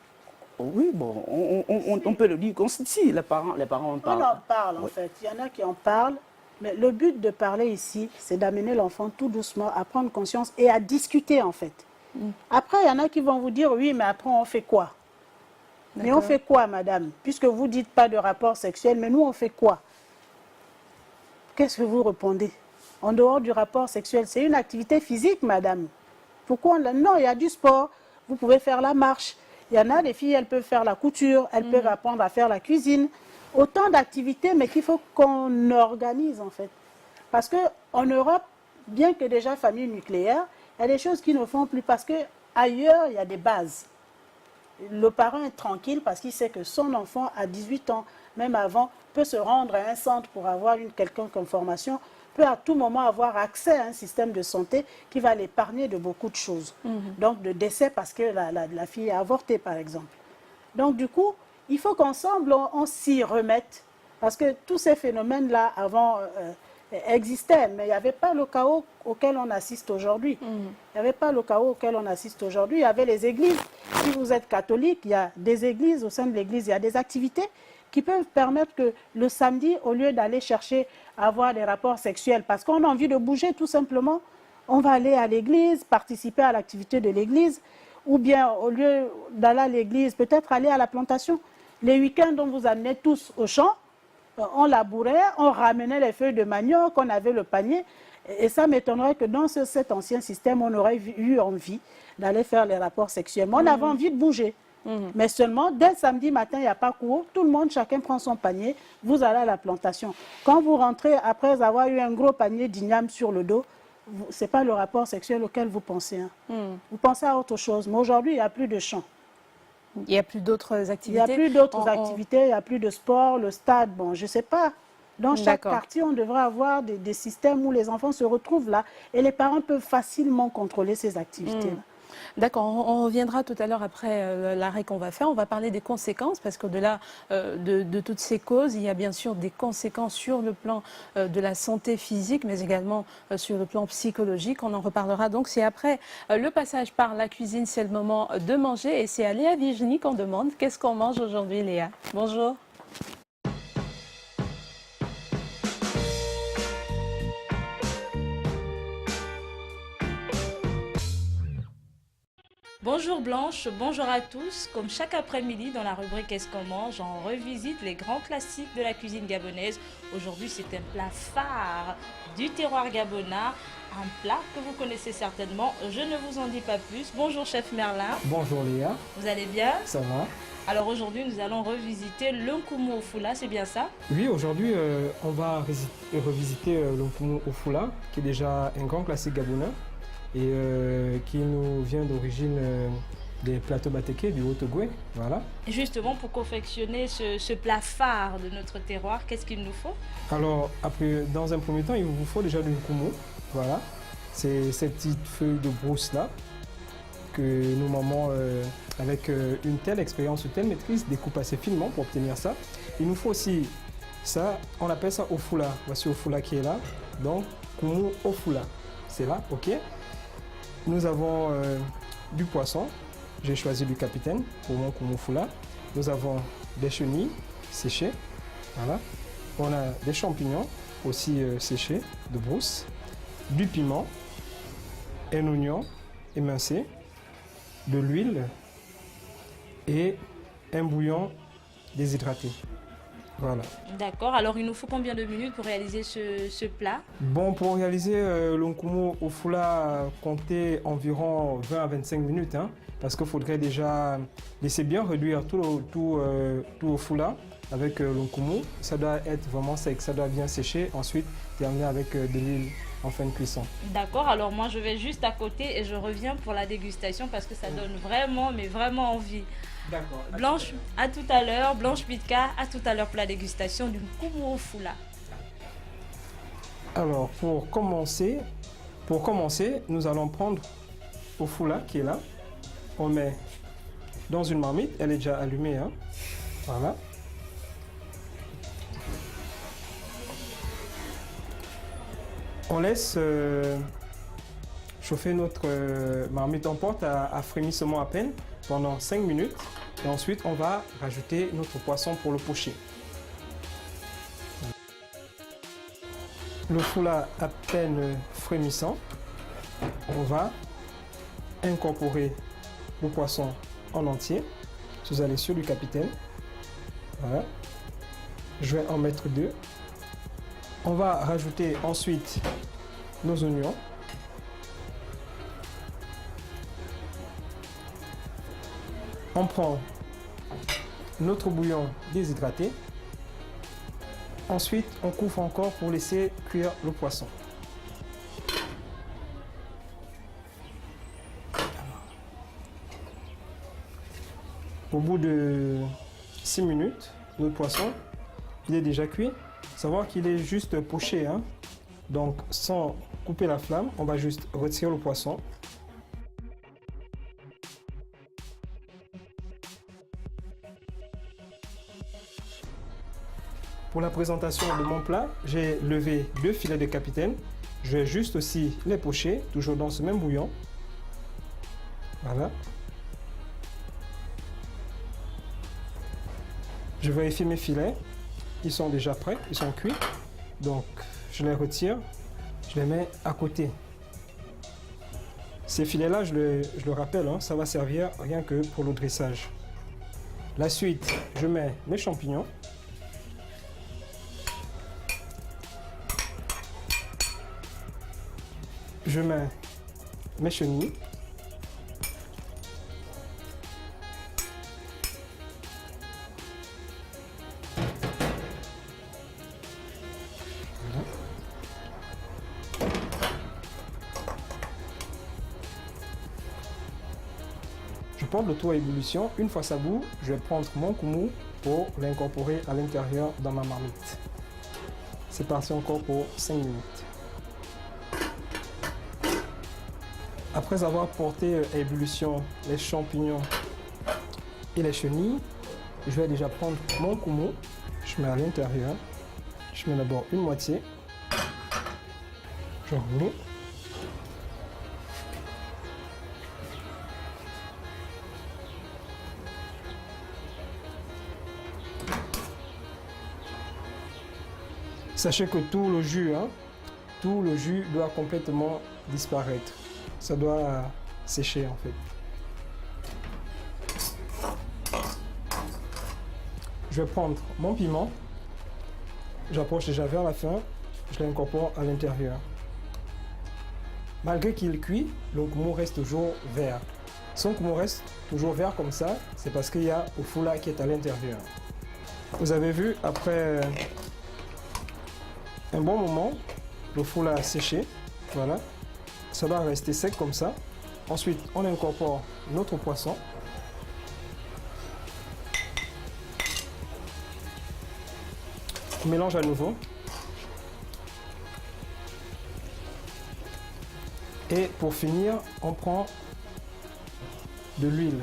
Oui, bon, on peut le dire. Si, les parents en parlent. On en parle, en fait. Il y en a qui en parlent. Mais le but de parler ici, c'est d'amener l'enfant tout doucement à prendre conscience et à discuter, en fait. Après, il y en a qui vont vous dire, oui, mais après, on fait quoi? Mais on fait quoi, madame? Puisque vous ne dites pas de rapport sexuel, mais nous, on fait quoi? Qu'est-ce que vous répondez? En dehors du rapport sexuel, c'est une activité physique, madame. Pourquoi non, il y a du sport. Vous pouvez faire la marche. Il y en a des filles, elles peuvent faire la couture, elles peuvent apprendre à faire la cuisine. Autant d'activités, mais qu'il faut qu'on organise, en fait. Parce qu'en Europe, bien que déjà famille nucléaire, il y a des choses qui ne font plus parce qu'ailleurs, il y a des bases. Le parent est tranquille parce qu'il sait que son enfant, à 18 ans, même avant, peut se rendre à un centre pour avoir une quelconque information, peut à tout moment avoir accès à un système de santé qui va l'épargner de beaucoup de choses. Donc de décès parce que la fille a avorté, par exemple. Donc du coup, il faut qu'ensemble, on s'y remette. Parce que tous ces phénomènes-là, avant, existaient, mais il n'y avait pas le chaos auquel on assiste aujourd'hui. Il n'y avait pas le chaos auquel on assiste aujourd'hui. Il y avait les églises. Si vous êtes catholique, il y a des églises. Au sein de l'église, il y a des activités qui peuvent permettre que le samedi, au lieu d'aller chercher à avoir des rapports sexuels, parce qu'on a envie de bouger tout simplement, on va aller à l'église, participer à l'activité de l'église, ou bien au lieu d'aller à l'église, peut-être aller à la plantation. Les week-ends, on vous amenait tous au champ, on labourait, on ramenait les feuilles de manioc, on avait le panier, et ça m'étonnerait que dans cet ancien système, on aurait eu envie d'aller faire les rapports sexuels. Mais on avait envie de bouger. Mais seulement, dès samedi matin, il n'y a pas cours, tout le monde, chacun prend son panier, vous allez à la plantation. Quand vous rentrez, après avoir eu un gros panier d'igname sur le dos, ce n'est pas le rapport sexuel auquel vous pensez. Vous pensez à autre chose. Mais aujourd'hui, il n'y a plus de champs. Il n'y a plus d'autres activités? Il n'y a plus d'autres activités, il n'y a plus de sport, le stade, bon, je ne sais pas. Dans chaque quartier, on devrait avoir des systèmes où les enfants se retrouvent là et les parents peuvent facilement contrôler ces activités-là. D'accord, on reviendra tout à l'heure après l'arrêt qu'on va faire. On va parler des conséquences parce qu'au-delà de toutes ces causes, il y a bien sûr des conséquences sur le plan de la santé physique, mais également sur le plan psychologique. On en reparlera donc. C'est après le passage par la cuisine, c'est le moment de manger. Et c'est à Léa Virginie qu'on demande qu'est-ce qu'on mange aujourd'hui, Léa. Bonjour. Bonjour Blanche, bonjour à tous. Comme chaque après-midi dans la rubrique Qu'est-ce qu'on mange, on revisite les grands classiques de la cuisine gabonaise. Aujourd'hui, c'est un plat phare du terroir gabonais, un plat que vous connaissez certainement. Je ne vous en dis pas plus. Bonjour chef Merlin. Bonjour Léa. Vous allez bien? Ça va. Alors aujourd'hui, nous allons revisiter le nkumu au foula, c'est bien ça? Oui, aujourd'hui, on va revisiter le nkumu au foula, qui est déjà un grand classique gabonais et qui nous vient d'origine des plateaux batékés du Haut-Ogooué. Voilà. Et justement, pour confectionner ce plat phare de notre terroir, qu'est-ce qu'il nous faut? Alors, après, dans un premier temps, il vous faut déjà du nkumu. Voilà. C'est ces petites feuilles de brousse-là que nos mamans, avec une telle expérience, une telle maîtrise, découpent assez finement pour obtenir ça. Il nous faut aussi ça, on appelle ça ofula. Voici ofula qui est là. Donc, kumu ofula. C'est là, ok. Nous avons du poisson. J'ai choisi du capitaine pour mon kumu ofula. Nous avons des chenilles séchées. Voilà. On a des champignons aussi séchés de brousse. Du piment. Un oignon émincé. De l'huile. Et un bouillon déshydraté. Voilà. D'accord, alors il nous faut combien de minutes pour réaliser ce plat? Bon, pour réaliser le nkumu ofula, comptez environ 20 à 25 minutes, hein, parce qu'il faudrait déjà laisser bien réduire tout ofula avec le nkumu. Ça doit être vraiment sec, ça doit bien sécher. Ensuite, terminer avec de l'huile en fin de cuisson. D'accord, alors moi je vais juste à côté et je reviens pour la dégustation parce que ça donne vraiment, mais vraiment envie. D'accord. Blanche, à tout à l'heure. Blanche Pitka, à tout à l'heure pour la dégustation du nkumu ofula. Alors, pour commencer, nous allons prendre ofula qui est là. On met dans une marmite, elle est déjà allumée. Hein. Voilà. On laisse chauffer notre marmite en porte à frémissement à peine pendant 5 minutes. Et ensuite, on va rajouter notre poisson pour le pocher. Le foulard à peine frémissant, on va incorporer le poisson en entier. Sous la laissure du capitaine. Voilà. Je vais en mettre 2. On va rajouter ensuite nos oignons. On prend notre bouillon déshydraté. Ensuite, on couvre encore pour laisser cuire le poisson. Au bout de 6 minutes, notre poisson, il est déjà cuit. Savoir qu'il est juste poché, hein. Donc sans couper la flamme, on va juste retirer le poisson. Pour la présentation de mon plat, j'ai levé 2 filets de capitaine. Je vais juste aussi les pocher, toujours dans ce même bouillon. Voilà. Je vérifie mes filets. Ils sont déjà prêts, ils sont cuits. Donc, je les retire, je les mets à côté. Ces filets-là, je le rappelle, hein, ça va servir rien que pour le dressage. La suite, je mets mes champignons. Je mets mes chenilles. Je porte le tout à ébullition. Une fois ça bout, je vais prendre mon kumu pour l'incorporer à l'intérieur dans ma marmite. C'est parti encore pour 5 minutes. Après avoir porté à ébullition les champignons et les chenilles, je vais déjà prendre mon kumu. Je mets à l'intérieur. Je mets d'abord une moitié. Je roule. Sachez que tout le jus doit complètement disparaître. Ça doit sécher en fait. Je vais prendre mon piment. J'approche déjà vers la fin. Je l'incorpore à l'intérieur. Malgré qu'il cuit, le kumu reste toujours vert. Si le kumu reste toujours vert comme ça, c'est parce qu'il y a le foulard qui est à l'intérieur. Vous avez vu, après un bon moment, le foulard a séché. Voilà. Ça doit rester sec comme ça. Ensuite, on incorpore notre poisson. On mélange à nouveau. Et pour finir, on prend de l'huile.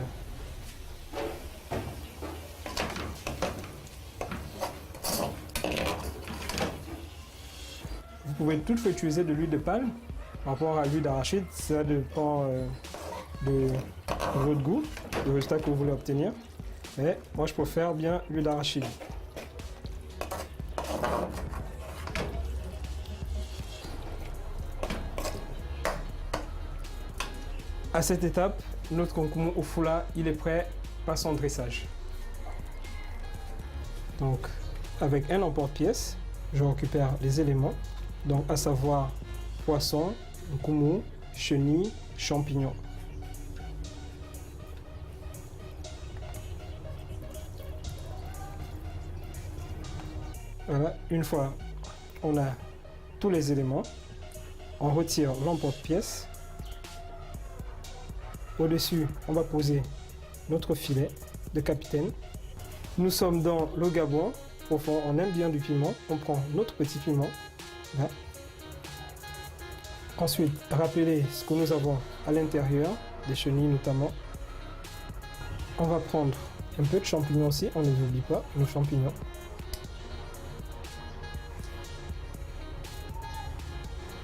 Vous pouvez toutefois utiliser de l'huile de palme par rapport à l'huile d'arachide. Ça dépend de votre goût, du résultat que vous voulez obtenir. Mais moi, je préfère bien l'huile d'arachide. À cette étape, notre concombre au foulard, il est prêt à son dressage. Donc, avec un emporte-pièce, je récupère les éléments, donc à savoir poisson, concombre, chenille, champignons. Voilà, une fois on a tous les éléments, on retire l'emporte-pièce. Au-dessus, on va poser notre filet de capitaine. Nous sommes dans le Gabon. Au fond, on aime bien du piment. On prend notre petit piment. Là. Ensuite, rappelez ce que nous avons à l'intérieur, des chenilles notamment. On va prendre un peu de champignons aussi. On ne les oublie pas, nos champignons.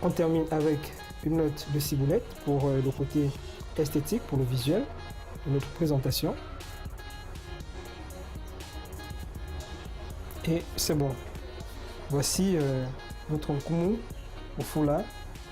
On termine avec une note de ciboulette pour le côté esthétique, pour le visuel de notre présentation. Et c'est bon. Voici notre concombre au foulard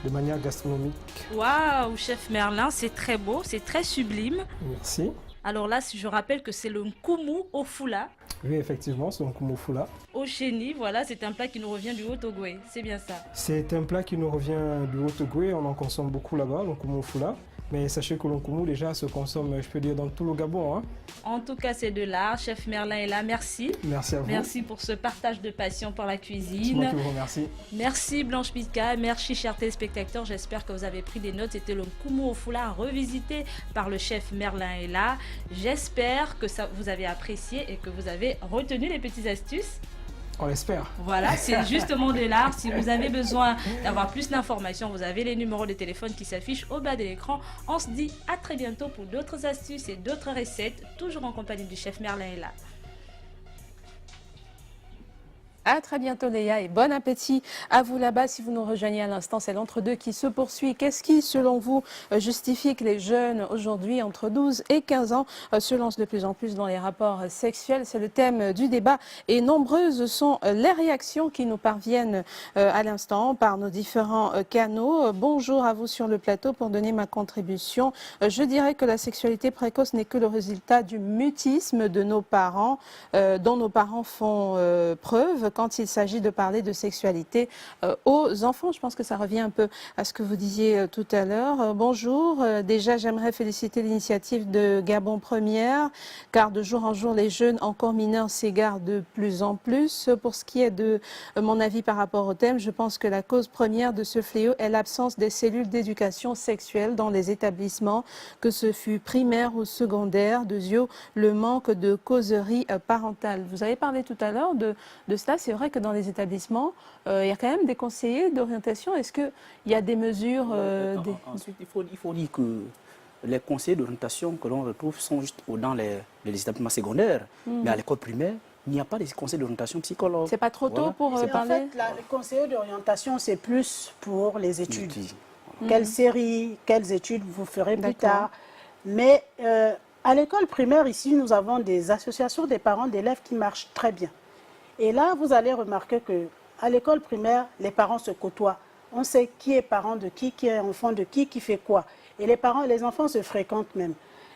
de manière gastronomique. Waouh, chef Merlin, c'est très beau, c'est très sublime. Merci. Alors là, si je rappelle que c'est le nkoumou au foulard. Oui, effectivement, c'est un concombre au foulard. Au chenille, voilà, c'est un plat qui nous revient du Haut-Ogooué, c'est bien ça. C'est un plat qui nous revient du Haut-Ogooué, on en consomme beaucoup là-bas, le concombre au foulard. Mais sachez que le concombre déjà se consomme, je peux dire, dans tout le Gabon. Hein. En tout cas, c'est de l'art. Chef Merlin est là, merci. Merci à vous. Merci pour ce partage de passion pour la cuisine. C'est moi qui vous remercie. Merci Blanche Pitka, merci chers téléspectateurs. J'espère que vous avez pris des notes. C'était le nkoumou au foulard revisité par le chef Merlin est là. J'espère que ça vous avez apprécié et que vous avez retenu les petites astuces. On l'espère. Voilà, c'est justement de l'art. Si vous avez besoin d'avoir plus d'informations, vous avez les numéros de téléphone qui s'affichent au bas de l'écran. On se dit à très bientôt pour d'autres astuces et d'autres recettes, toujours en compagnie du chef Merlin est là. À très bientôt Léa et bon appétit à vous là-bas. Si vous nous rejoignez à l'instant, c'est l'entre-deux qui se poursuit. Qu'est-ce qui, selon vous, justifie que les jeunes aujourd'hui entre 12 et 15 ans se lancent de plus en plus dans les rapports sexuels? C'est le thème du débat et nombreuses sont les réactions qui nous parviennent à l'instant par nos différents canaux. Bonjour à vous sur le plateau pour donner ma contribution. Je dirais que la sexualité précoce n'est que le résultat du mutisme de nos parents, dont nos parents font preuve quand il s'agit de parler de sexualité aux enfants. Je pense que ça revient un peu à ce que vous disiez tout à l'heure. Bonjour, déjà j'aimerais féliciter l'initiative de Gabon Première, car de jour en jour les jeunes encore mineurs s'égarent de plus en plus. Pour ce qui est de mon avis par rapport au thème, je pense que la cause première de ce fléau est l'absence des cellules d'éducation sexuelle dans les établissements, que ce fût primaire ou secondaire. Deuxièmement, le manque de causerie parentale. Vous avez parlé tout à l'heure de cela. C'est vrai que dans les établissements, il y a quand même des conseillers d'orientation. Est-ce qu'il y a des mesures Ensuite, il faut dire que les conseillers d'orientation que l'on retrouve sont juste dans les établissements secondaires. Mais à l'école primaire, il n'y a pas de conseillers d'orientation psychologue. C'est pas trop tôt pour parler? En fait, les conseillers d'orientation, c'est plus pour les études. Quelle série, quelles études vous ferez plus tard. Mais à l'école primaire, ici, nous avons des associations des parents d'élèves qui marchent très bien. Et là, vous allez remarquer qu'à l'école primaire, les parents se côtoient. On sait qui est parent de qui est enfant de qui fait quoi. Et les parents et les enfants se fréquentent même.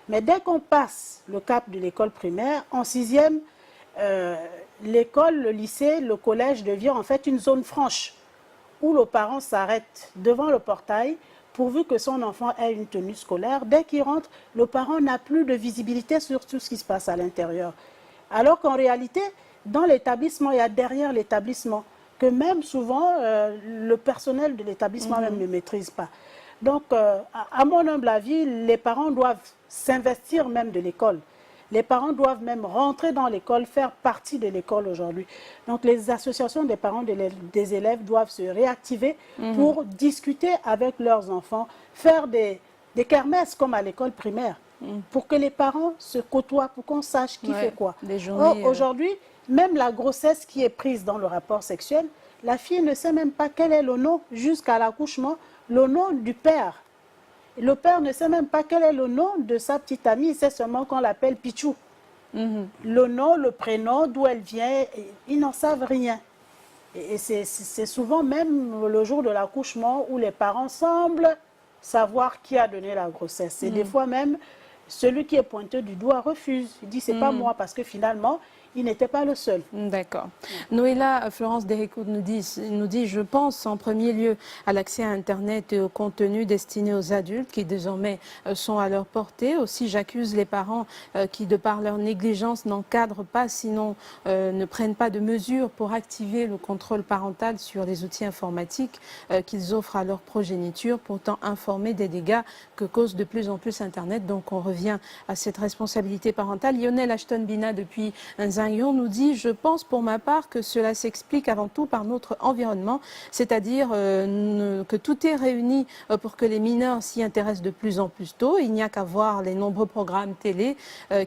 Mais dès qu'on passe le cap de l'école primaire, en 6e, l'école, le lycée, le collège devient en fait une zone franche où le parent s'arrête devant le portail pourvu que son enfant ait une tenue scolaire. Dès qu'il rentre, le parent n'a plus de visibilité sur tout ce qui se passe à l'intérieur. Alors qu'en réalité, dans l'établissement, il y a derrière l'établissement, que même souvent, le personnel de l'établissement même ne maîtrise pas. Donc, à mon humble avis, les parents doivent s'investir même de l'école. Les parents doivent même rentrer dans l'école, faire partie de l'école aujourd'hui. Donc les associations des parents des élèves doivent se réactiver pour discuter avec leurs enfants, faire des kermesses comme à l'école primaire, pour que les parents se côtoient, pour qu'on sache qui fait quoi. Aujourd'hui, même la grossesse qui est prise dans le rapport sexuel, la fille ne sait même pas quel est le nom jusqu'à l'accouchement, le nom du père. Le père ne sait même pas quel est le nom de sa petite amie, c'est seulement qu'on l'appelle Pichou. Le nom, le prénom, d'où elle vient, ils n'en savent rien. Et c'est souvent même le jour de l'accouchement où les parents semblent savoir qui a donné la grossesse. Et des fois même, celui qui est pointé du doigt refuse. Il dit, c'est pas moi, parce que finalement, il n'était pas le seul. D'accord. Noéla Florence Dericourt nous dit, je pense en premier lieu à l'accès à Internet et au contenu destiné aux adultes qui désormais sont à leur portée. Aussi, j'accuse les parents qui, de par leur négligence, n'encadrent pas, sinon ne prennent pas de mesures pour activer le contrôle parental sur les outils informatiques qu'ils offrent à leur progéniture, pourtant informés des dégâts que cause de plus en plus Internet. Donc on revient à cette responsabilité parentale. Lionel Ashton-Bina, depuis Nzangion, nous dit, je pense pour ma part que cela s'explique avant tout par notre environnement, c'est-à-dire que tout est réuni pour que les mineurs s'y intéressent de plus en plus tôt. Il n'y a qu'à voir les nombreux programmes télé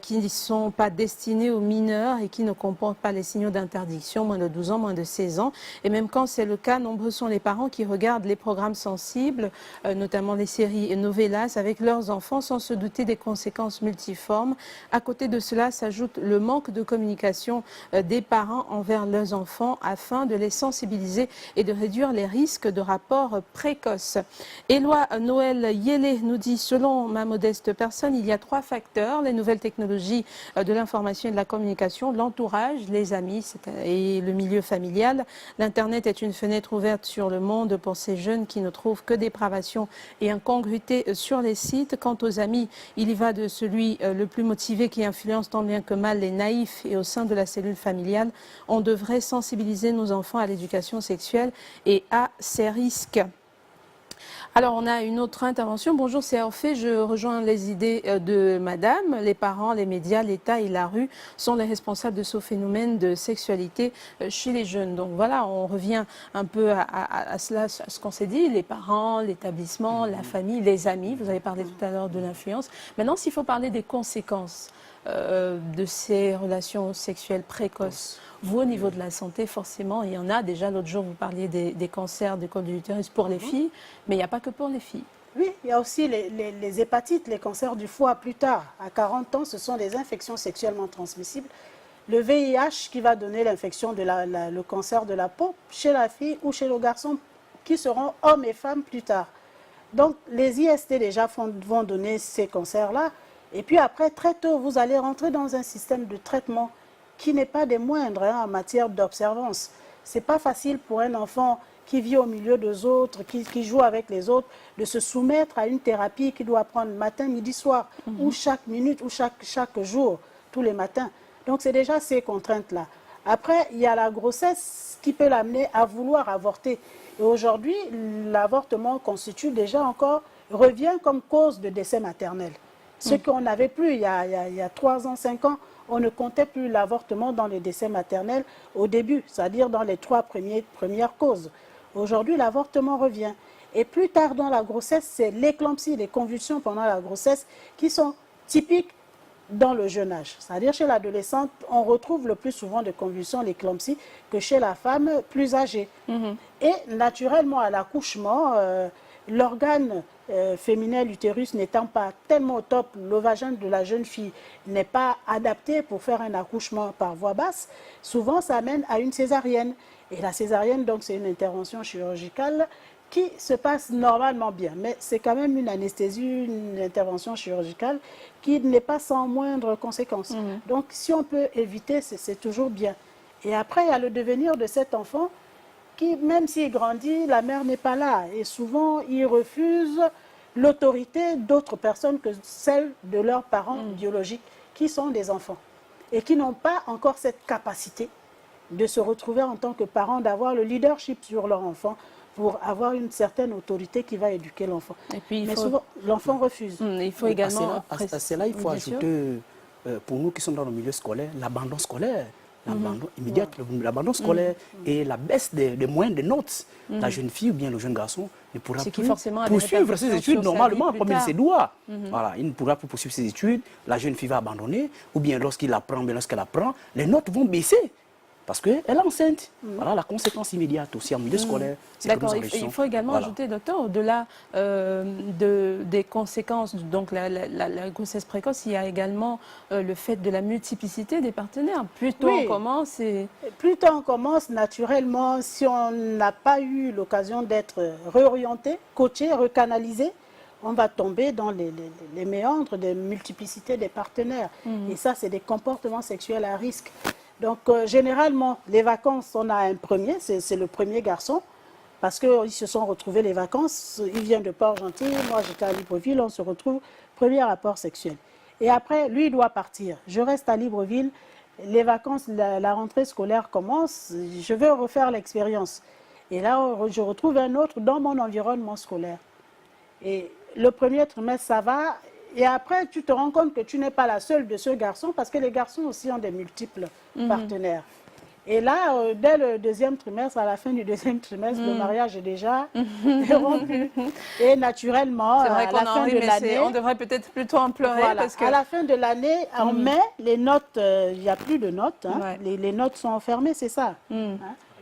qui ne sont pas destinés aux mineurs et qui ne comportent pas les signaux d'interdiction, moins de 12 ans, moins de 16 ans. Et même quand c'est le cas, nombreux sont les parents qui regardent les programmes sensibles, notamment les séries et novellas, avec leurs enfants sans se douter des conséquences multiformes. À côté de cela s'ajoute le manque de communication des parents envers leurs enfants afin de les sensibiliser et de réduire les risques de rapports précoces. Éloi Noël Yélé nous dit, selon ma modeste personne, il y a 3 facteurs, les nouvelles technologies de l'information et de la communication, l'entourage, les amis et le milieu familial. L'Internet est une fenêtre ouverte sur le monde pour ces jeunes qui ne trouvent que dépravation et incongruité sur les sites. Quant aux amis, il y va de celui le plus motivé qui influence tant bien que mal les naïfs, et au sein de la cellule familiale, on devrait sensibiliser nos enfants à l'éducation sexuelle et à ses risques. Alors, on a une autre intervention. Bonjour, c'est Orphée. Je rejoins les idées de madame. Les parents, les médias, l'État et la rue sont les responsables de ce phénomène de sexualité chez les jeunes. Donc voilà, on revient un peu à cela, à ce qu'on s'est dit, les parents, l'établissement, la famille, les amis. Vous avez parlé tout à l'heure de l'influence. Maintenant, s'il faut parler des conséquences de ces relations sexuelles précoces. Vous, au niveau de la santé, forcément, il y en a. Déjà, l'autre jour, vous parliez des cancers du col de l'utérus pour les filles, mais il n'y a pas que pour les filles. Oui, il y a aussi les hépatites, les cancers du foie plus tard. À 40 ans, ce sont des infections sexuellement transmissibles. Le VIH qui va donner l'infection le cancer de la peau chez la fille ou chez le garçon, qui seront hommes et femmes plus tard. Donc, les IST déjà vont donner ces cancers-là. Et puis après, très tôt, vous allez rentrer dans un système de traitement qui n'est pas des moindres en matière d'observance. Ce n'est pas facile pour un enfant qui vit au milieu des autres, qui joue avec les autres, de se soumettre à une thérapie qu'il doit prendre matin, midi, soir, ou chaque minute, ou chaque jour, tous les matins. Donc c'est déjà ces contraintes-là. Après, il y a la grossesse qui peut l'amener à vouloir avorter. Et aujourd'hui, l'avortement revient comme cause de décès maternel. Ce qu'on n'avait plus il y a 3 ans, 5 ans, on ne comptait plus l'avortement dans les décès maternels au début, c'est-à-dire dans les 3 premières causes. Aujourd'hui, l'avortement revient. Et plus tard dans la grossesse, c'est l'éclampsie, les convulsions pendant la grossesse qui sont typiques dans le jeune âge. C'est-à-dire chez l'adolescente, on retrouve le plus souvent de convulsions, l'éclampsie, que chez la femme plus âgée. Et naturellement, à l'accouchement, l'organe féminin, l'utérus n'étant pas tellement au top, le vagin de la jeune fille n'est pas adapté pour faire un accouchement par voie basse, souvent ça amène à une césarienne. Et la césarienne, donc, c'est une intervention chirurgicale qui se passe normalement bien. Mais c'est quand même une anesthésie, une intervention chirurgicale qui n'est pas sans moindre conséquence. Donc, si on peut éviter, c'est toujours bien. Et après, il y a le devenir de cet enfant qui, même s'il grandit, la mère n'est pas là. Et souvent, il refuse l'autorité d'autres personnes que celle de leurs parents biologiques, qui sont des enfants. Et qui n'ont pas encore cette capacité de se retrouver en tant que parents, d'avoir le leadership sur leur enfant, pour avoir une certaine autorité qui va éduquer l'enfant. Mais souvent, l'enfant refuse. Il faut également... À cela, il faut ajouter pour nous qui sommes dans le milieu scolaire, l'abandon scolaire, l'abandon immédiat, l'abandon scolaire et la baisse des moyens de notes. La jeune fille ou bien le jeune garçon ne pourra plus poursuivre ses études normalement comme il se doit. Voilà, il ne pourra plus poursuivre ses études, la jeune fille va abandonner, ou bien lorsqu'il apprend, bien lorsqu'elle apprend, les notes vont baisser. Parce qu'elle est enceinte. Voilà la conséquence immédiate aussi en milieu scolaire. D'accord, il faut également ajouter, docteur, au-delà des conséquences, donc la grossesse précoce, il y a également le fait de la multiplicité des partenaires. Plus tôt on commence Plus tôt on commence, naturellement, si on n'a pas eu l'occasion d'être réorienté, coaché, recanalisé, on va tomber dans les méandres de multiplicité des partenaires. Et ça, c'est des comportements sexuels à risque. Donc, généralement, les vacances, on a un premier, c'est le premier garçon, parce qu'ils se sont retrouvés les vacances, il vient de Port-Gentil, moi j'étais à Libreville, on se retrouve, premier rapport sexuel. Et après, lui, il doit partir. Je reste à Libreville, les vacances, la rentrée scolaire commence, je veux refaire l'expérience. Et là, je retrouve un autre dans mon environnement scolaire. Et le premier trimestre, ça va. Et après, tu te rends compte que tu n'es pas la seule de ce garçon, parce que les garçons aussi ont des multiples partenaires. Et là, dès le deuxième trimestre, à la fin du deuxième trimestre, le mariage est déjà rompu. Et naturellement, à la fin de l'année... On devrait peut-être plutôt en pleurer. Voilà, parce que... à la fin de l'année, en mai, les notes, il n'y a plus de notes. Hein, les notes sont enfermées, c'est ça. Hein,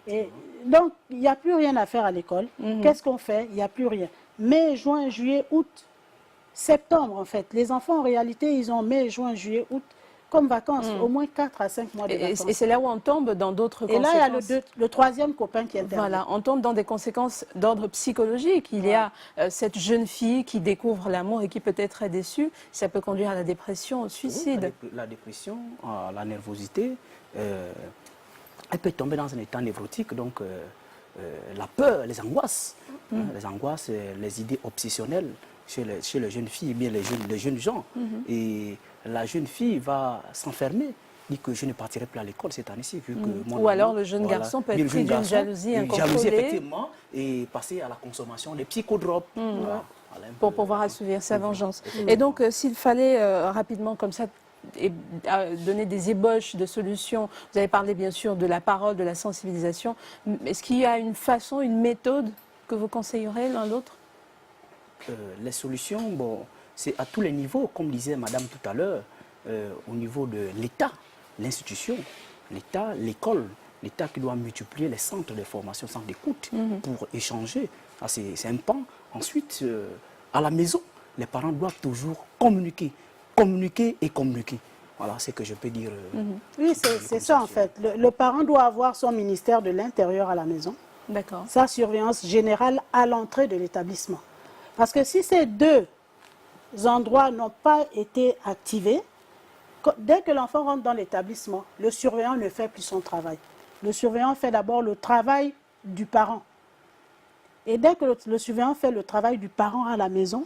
et donc, il n'y a plus rien à faire à l'école. Qu'est-ce qu'on fait? Il n'y a plus rien. Mai, juin, juillet, août, septembre, en fait. Les enfants, en réalité, ils ont mai, juin, juillet, août comme vacances, au moins 4 à 5 mois de vacances. Et c'est là où on tombe dans d'autres conséquences. Et là, il y a le troisième copain qui intervient. Voilà, on tombe dans des conséquences d'ordre psychologique. Il y a cette jeune fille qui découvre l'amour et qui peut être très déçue. Ça peut conduire à la dépression, au suicide. Oui, la dépression, la nervosité, elle peut tomber dans un état névrotique, donc la peur, les angoisses, les idées obsessionnelles chez les jeunes filles, bien les jeunes gens. Et la jeune fille va s'enfermer, dit que je ne partirai plus à l'école cette année-ci. Ou alors le jeune garçon peut être pris d'une jalousie incontrôlée. Effectivement, et passer à la consommation des psychodrops. Pour pouvoir assouvir sa vengeance. Et donc, s'il fallait rapidement, comme ça, donner des ébauches de solutions, vous avez parlé bien sûr de la parole, de la sensibilisation. Est-ce qu'il y a une façon, une méthode que vous conseillerez l'un l'autre? Les solutions, bon, c'est à tous les niveaux, comme disait madame tout à l'heure, au niveau de l'État, l'institution, l'État, l'école, l'État qui doit multiplier les centres de formation, centres d'écoute pour échanger. C'est un pan. Ensuite, à la maison, les parents doivent toujours communiquer. Communiquer et communiquer. Voilà ce que je peux dire. Oui, c'est ça en fait. Le parent doit avoir son ministère de l'Intérieur à la maison. D'accord. Sa surveillance générale à l'entrée de l'établissement. Parce que si ces deux endroits n'ont pas été activés, dès que l'enfant rentre dans l'établissement, le surveillant ne fait plus son travail. Le surveillant fait d'abord le travail du parent. Et dès que le surveillant fait le travail du parent à la maison,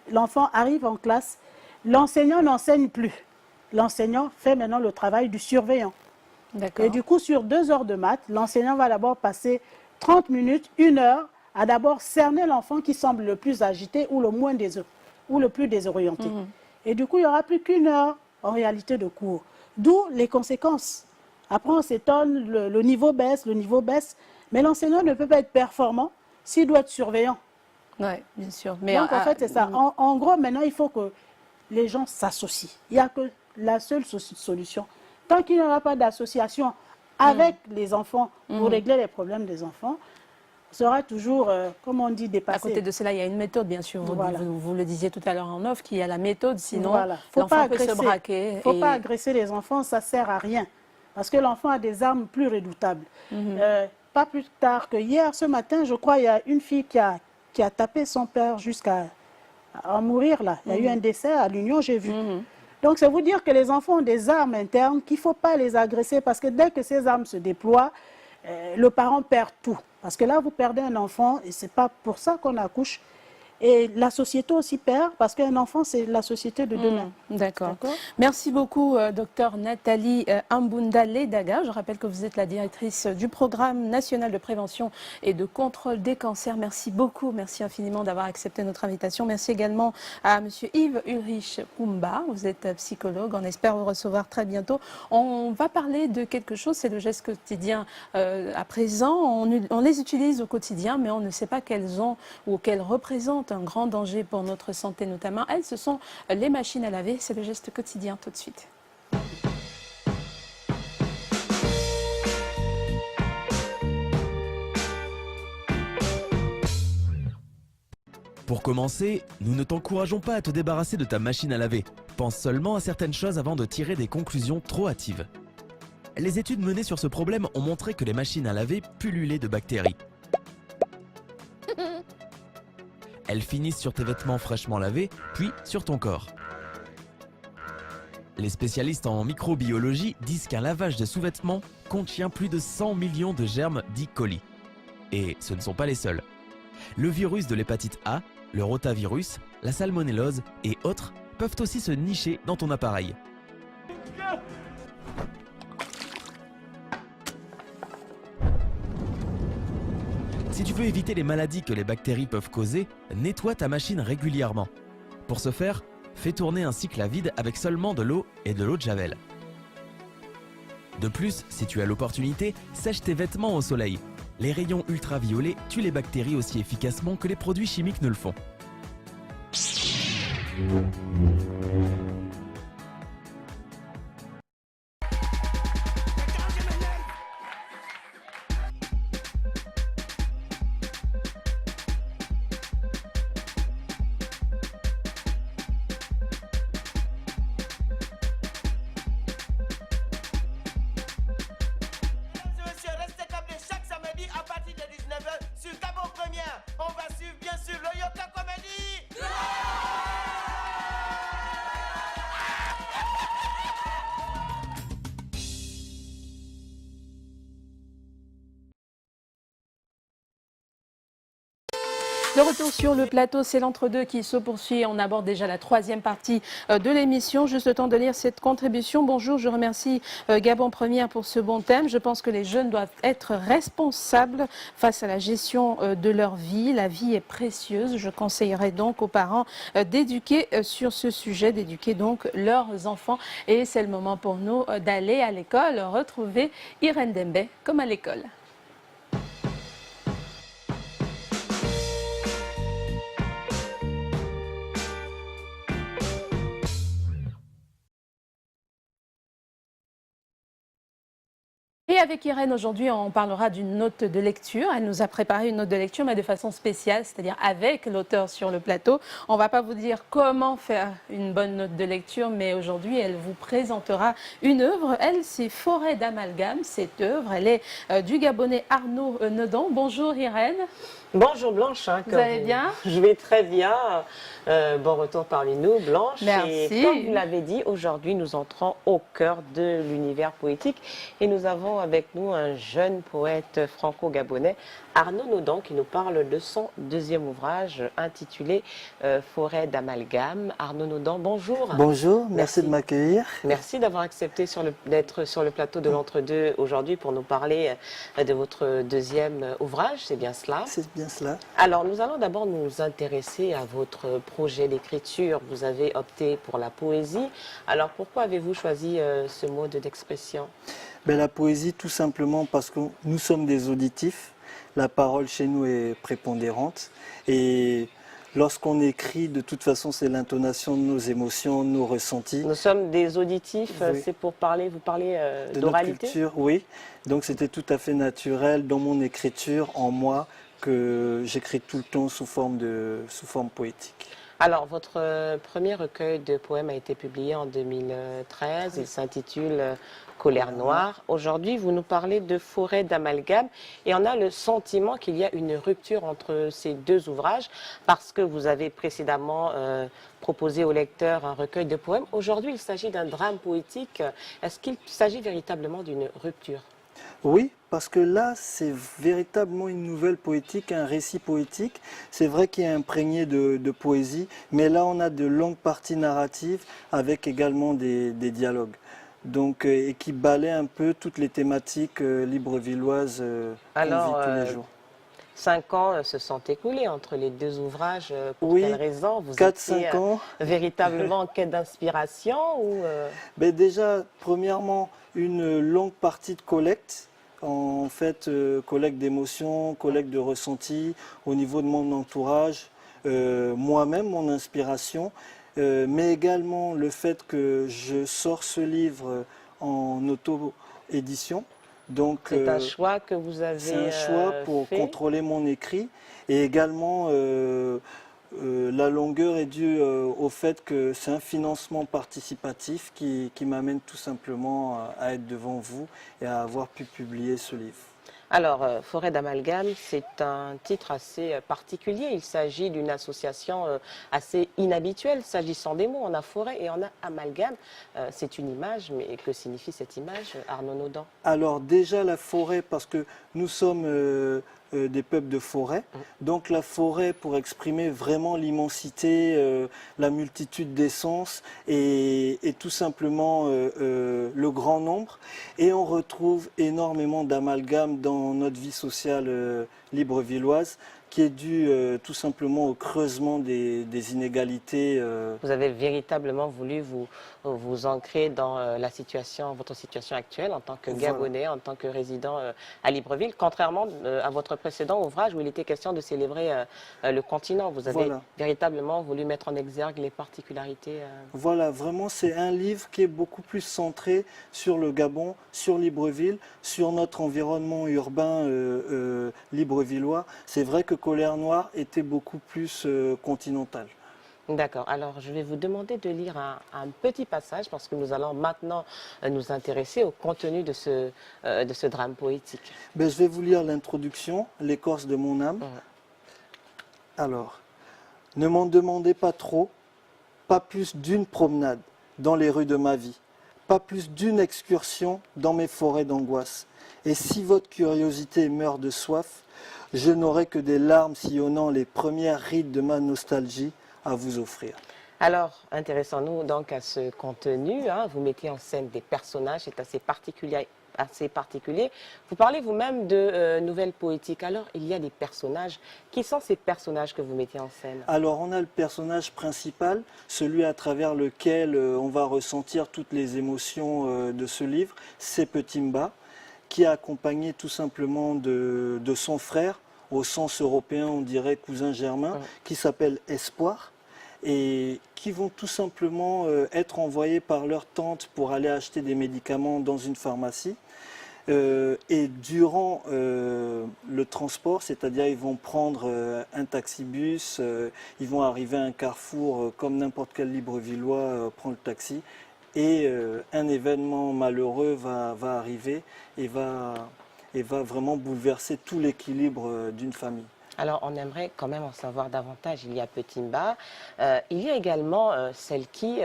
l'enfant arrive en classe, l'enseignant n'enseigne plus. L'enseignant fait maintenant le travail du surveillant. Et du coup, sur 2 heures de maths, l'enseignant va d'abord passer 30 minutes, 1 heure, à d'abord cerner l'enfant qui semble le plus agité ou le plus désorienté. Et du coup, il n'y aura plus qu'1 heure en réalité de cours. D'où les conséquences. Après, on s'étonne, le niveau baisse, mais l'enseignant ne peut pas être performant s'il doit être surveillant. Oui, bien sûr. Mais donc, en fait, c'est ça. En gros, maintenant, il faut que les gens s'associent. Il n'y a que la seule solution. Tant qu'il n'y aura pas d'association avec les enfants pour régler les problèmes des enfants, sera toujours, comme on dit, dépassé. À côté de cela, il y a une méthode, bien sûr. Vous le disiez tout à l'heure en off, qu'il y a la méthode, sinon l'enfant peut se braquer. Il ne faut pas agresser les enfants, ça ne sert à rien. Parce que l'enfant a des armes plus redoutables. Pas plus tard que hier, ce matin, je crois, il y a une fille qui a tapé son père jusqu'à en mourir, là. Il y a eu un décès à l'Union, j'ai vu. Donc, c'est vous dire que les enfants ont des armes internes, qu'il ne faut pas les agresser, parce que dès que ces armes se déploient, le parent perd tout. Parce que là, vous perdez un enfant, et ce n'est pas pour ça qu'on accouche. Et la société aussi perd, parce qu'un enfant, c'est la société de demain. D'accord. Merci beaucoup, docteur Nathalie Ambunda Ledaga. Je rappelle que vous êtes la directrice du programme national de prévention et de contrôle des cancers. Merci beaucoup, merci infiniment d'avoir accepté notre invitation. Merci également à monsieur Yves Ulrich Kumba. Vous êtes psychologue, on espère vous recevoir très bientôt. On va parler de quelque chose, c'est le geste quotidien. À présent, on les utilise au quotidien, mais on ne sait pas qu'elles ont ou qu'elles représentent un grand danger pour notre santé notamment. Elles, ce sont les machines à laver. C'est le geste quotidien tout de suite. Pour commencer, nous ne t'encourageons pas à te débarrasser de ta machine à laver. Pense seulement à certaines choses avant de tirer des conclusions trop hâtives. Les études menées sur ce problème ont montré que les machines à laver pullulaient de bactéries. Elles finissent sur tes vêtements fraîchement lavés, puis sur ton corps. Les spécialistes en microbiologie disent qu'un lavage de sous-vêtements contient plus de 100 millions de germes d'E. coli. Et ce ne sont pas les seuls. Le virus de l'hépatite A, le rotavirus, la salmonellose et autres peuvent aussi se nicher dans ton appareil. Si tu veux éviter les maladies que les bactéries peuvent causer, nettoie ta machine régulièrement. Pour ce faire, fais tourner un cycle à vide avec seulement de l'eau et de l'eau de javel. De plus, si tu as l'opportunité, sèche tes vêtements au soleil. Les rayons ultraviolets tuent les bactéries aussi efficacement que les produits chimiques ne le font. De retour sur le plateau, c'est l'entre-deux qui se poursuit. On aborde déjà la troisième partie de l'émission. Juste le temps de lire cette contribution. Bonjour, je remercie Gabon Première pour ce bon thème. Je pense que les jeunes doivent être responsables face à la gestion de leur vie. La vie est précieuse. Je conseillerais donc aux parents d'éduquer sur ce sujet, d'éduquer donc leurs enfants. Et c'est le moment pour nous d'aller à l'école, retrouver Irène Dembe comme à l'école. Et avec Irène, aujourd'hui, on parlera d'une note de lecture. Elle nous a préparé une note de lecture, mais de façon spéciale, c'est-à-dire avec l'auteur sur le plateau. On ne va pas vous dire comment faire une bonne note de lecture, mais aujourd'hui, elle vous présentera une œuvre. Elle, c'est Forêt d'amalgame. Cette œuvre, elle est du Gabonais Arnaud Nedon. Bonjour Irène. Bonjour Blanche. Vous allez bien? Je vais très bien. Bon retour parmi nous, Blanche. Merci. Et comme vous l'avez dit, aujourd'hui nous entrons au cœur de l'univers poétique et nous avons avec nous un jeune poète franco-gabonais, Arnaud Nedon, qui nous parle de son deuxième ouvrage intitulé Forêt d'amalgame. Arnaud Nedon, bonjour. Bonjour, merci de m'accueillir. Merci d'avoir accepté d'être sur le plateau de l'Entre-deux aujourd'hui pour nous parler de votre deuxième ouvrage, c'est bien cela? C'est bien cela. Alors, nous allons d'abord nous intéresser à votre projet d'écriture. Vous avez opté pour la poésie. Alors, pourquoi avez-vous choisi ce mode d'expression? La poésie, tout simplement parce que nous sommes des auditifs. La parole chez nous est prépondérante. Et lorsqu'on écrit, de toute façon, c'est l'intonation de nos émotions, nos ressentis. Nous sommes des auditifs, oui. C'est pour parler, vous parlez d'oralité? De notre culture, oui. Donc, c'était tout à fait naturel dans mon écriture, en moi, que j'écris tout le temps sous forme poétique. Alors, votre premier recueil de poèmes a été publié en 2013. Il s'intitule Colère noire. Aujourd'hui, vous nous parlez de Forêt d'amalgame et on a le sentiment qu'il y a une rupture entre ces deux ouvrages parce que vous avez précédemment proposé au lecteur un recueil de poèmes. Aujourd'hui, il s'agit d'un drame poétique. Est-ce qu'il s'agit véritablement d'une rupture? Oui, parce que là, c'est véritablement une nouvelle poétique, un récit poétique. C'est vrai qu'il est imprégné de poésie, mais là, on a de longues parties narratives avec également des dialogues. Donc, et qui balaient un peu toutes les thématiques librevilloises qu'on vit tous les jours. 5 ans se sont écoulés entre les deux ouvrages. Pour Oui, quelle raison vous 4-5 étiez ans. véritablement en quête d'inspiration ou Ben déjà, premièrement, une longue partie de collecte. En fait, collecte d'émotions, collecte de ressentis au niveau de mon entourage, moi-même, mon inspiration, mais également le fait que je sors ce livre en auto-édition. Donc, c'est un choix que vous avez c'est un choix pour fait. contrôler mon écrit et également la longueur est due au fait que c'est un financement participatif qui m'amène tout simplement à être devant vous et à avoir pu publier ce livre. Alors, Forêt d'amalgame, c'est un titre assez particulier. Il s'agit d'une association assez inhabituelle. S'agissant des mots, on a forêt et on a amalgame. C'est une image, mais que signifie cette image, Arnaud Naudan? Alors déjà la forêt, parce que nous sommes des peuples de forêt. Donc la forêt pour exprimer vraiment l'immensité, la multitude d'essences et tout simplement le grand nombre. Et on retrouve énormément d'amalgames dans notre vie sociale librevilloise qui est dû tout simplement au creusement des inégalités. Vous avez véritablement voulu vous ancrer dans votre situation actuelle en tant que Gabonais, en tant que résident à Libreville, contrairement à votre précédent ouvrage où il était question de célébrer le continent. Vous avez véritablement voulu mettre en exergue les particularités. Voilà, vraiment c'est un livre qui est beaucoup plus centré sur le Gabon, sur Libreville, sur notre environnement urbain librevillois. C'est vrai que Colère Noire était beaucoup plus continental. D'accord. Alors, je vais vous demander de lire un petit passage parce que nous allons maintenant nous intéresser au contenu de ce drame poétique. Ben, je vais vous lire l'introduction, l'écorce de mon âme. Alors, ne m'en demandez pas trop, pas plus d'une promenade dans les rues de ma vie, pas plus d'une excursion dans mes forêts d'angoisse. Et si votre curiosité meurt de soif, je n'aurai que des larmes sillonnant les premières rides de ma nostalgie à vous offrir. Alors, intéressons-nous donc à ce contenu. Vous mettez en scène des personnages, c'est assez particulier. Vous parlez vous-même de nouvelles poétiques. Alors, il y a des personnages. Qui sont ces personnages que vous mettez en scène? Alors, on a le personnage principal, celui à travers lequel on va ressentir toutes les émotions de ce livre, c'est Petimba, qui est accompagné tout simplement de son frère, au sens européen on dirait cousin germain, qui s'appelle Espoir, et qui vont tout simplement être envoyés par leur tante pour aller acheter des médicaments dans une pharmacie. Et durant le transport, c'est-à-dire ils vont prendre un taxibus, ils vont arriver à un carrefour comme n'importe quel Librevillois prend le taxi, et un événement malheureux va arriver et va vraiment bouleverser tout l'équilibre d'une famille. Alors, on aimerait quand même en savoir davantage. Il y a Petimba, il y a également celle qui